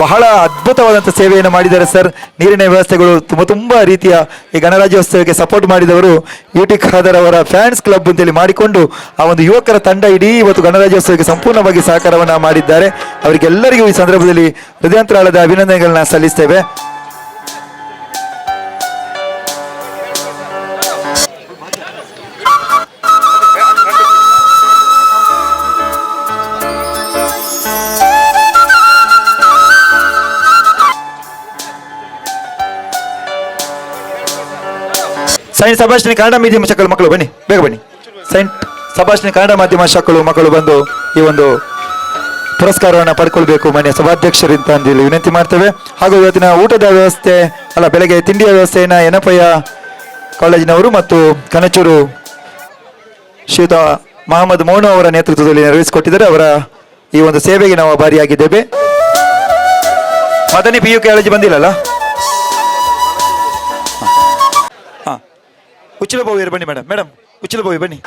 Speaker 2: ಬಹಳ ಅದ್ಭುತವಾದಂಥ ಸೇವೆಯನ್ನು ಮಾಡಿದ್ದಾರೆ ಸರ್. ನೀರಿನ ವ್ಯವಸ್ಥೆಗಳು ತುಂಬ ರೀತಿಯ ಈ ಗಣರಾಜ್ಯೋತ್ಸವಕ್ಕೆ ಸಪೋರ್ಟ್ ಮಾಡಿದವರು UT ಖಾದರ್ ಅವರ ಫ್ಯಾನ್ಸ್ ಕ್ಲಬ್ ಅಂತೇಳಿ ಮಾಡಿಕೊಂಡು ಆ ಒಂದು ಯುವಕರ ತಂಡ ಇಡೀ ಇವತ್ತು ಗಣರಾಜ್ಯೋತ್ಸವಕ್ಕೆ ಸಂಪೂರ್ಣವಾಗಿ ಸಹಕಾರವನ್ನು ಮಾಡಿದ್ದಾರೆ. ಅವರಿಗೆಲ್ಲರಿಗೂ ಈ ಸಂದರ್ಭದಲ್ಲಿ ಹೃದಯಾಂತರಾಳದ ಅಭಿನಂದನೆಗಳನ್ನ ಸಲ್ಲಿಸ್ತೇವೆ. ಸೈಂಟ್ ಸಬಾಸ್ಟಿನ್ ಕನ್ನಡ ಮಾಧ್ಯಮ ಶಾಖೆಗಳು ಮಕ್ಕಳು ಬನ್ನಿ, ಬೇಗ ಬನ್ನಿ. ಸೈಂಟ್ ಸಬಾಸ್ಟಿನ್ ಕನ್ನಡ ಮಾಧ್ಯಮ ಶಾಖೆಗಳು ಮಕ್ಕಳು ಬಂದು ಈ ಒಂದು ಪುರಸ್ಕಾರವನ್ನು ಪಡ್ಕೊಳ್ಬೇಕು ಮಾನ್ಯ ಸಭಾಧ್ಯಕ್ಷರಿಂದ ಅಂತೇಳಿ ವಿನಂತಿ ಮಾಡ್ತೇವೆ. ಹಾಗೂ ಇವತ್ತಿನ ಊಟದ ವ್ಯವಸ್ಥೆ ಬೆಳಗ್ಗೆ ತಿಂಡಿಯ ವ್ಯವಸ್ಥೆಯನ್ನು ಯನಪಯ್ಯ ಕಾಲೇಜಿನವರು ಮತ್ತು ಕನಚೂರು ಶ್ರೀಯುತ ಮಹಮ್ಮದ್ ಮೋನು ಅವರ ನೇತೃತ್ವದಲ್ಲಿ ನೆರವೇರಿಸಿಕೊಟ್ಟಿದ್ದಾರೆ. ಅವರ ಈ ಒಂದು ಸೇವೆಗೆ ನಾವು ಆಭಾರಿಯಾಗಿದ್ದೇವೆ. ಮದನಿ PU ಕಾಲೇಜ್ ಬಂದಿಲ್ಲಲ್ಲ? ಉಚ್ಚಿಲ ಬಾವಿಯರು ಬನ್ನಿ ಮೇಡಮ್. ಉಚ್ಚಿಲ ಬಾವಿ ಬನ್ನಿ.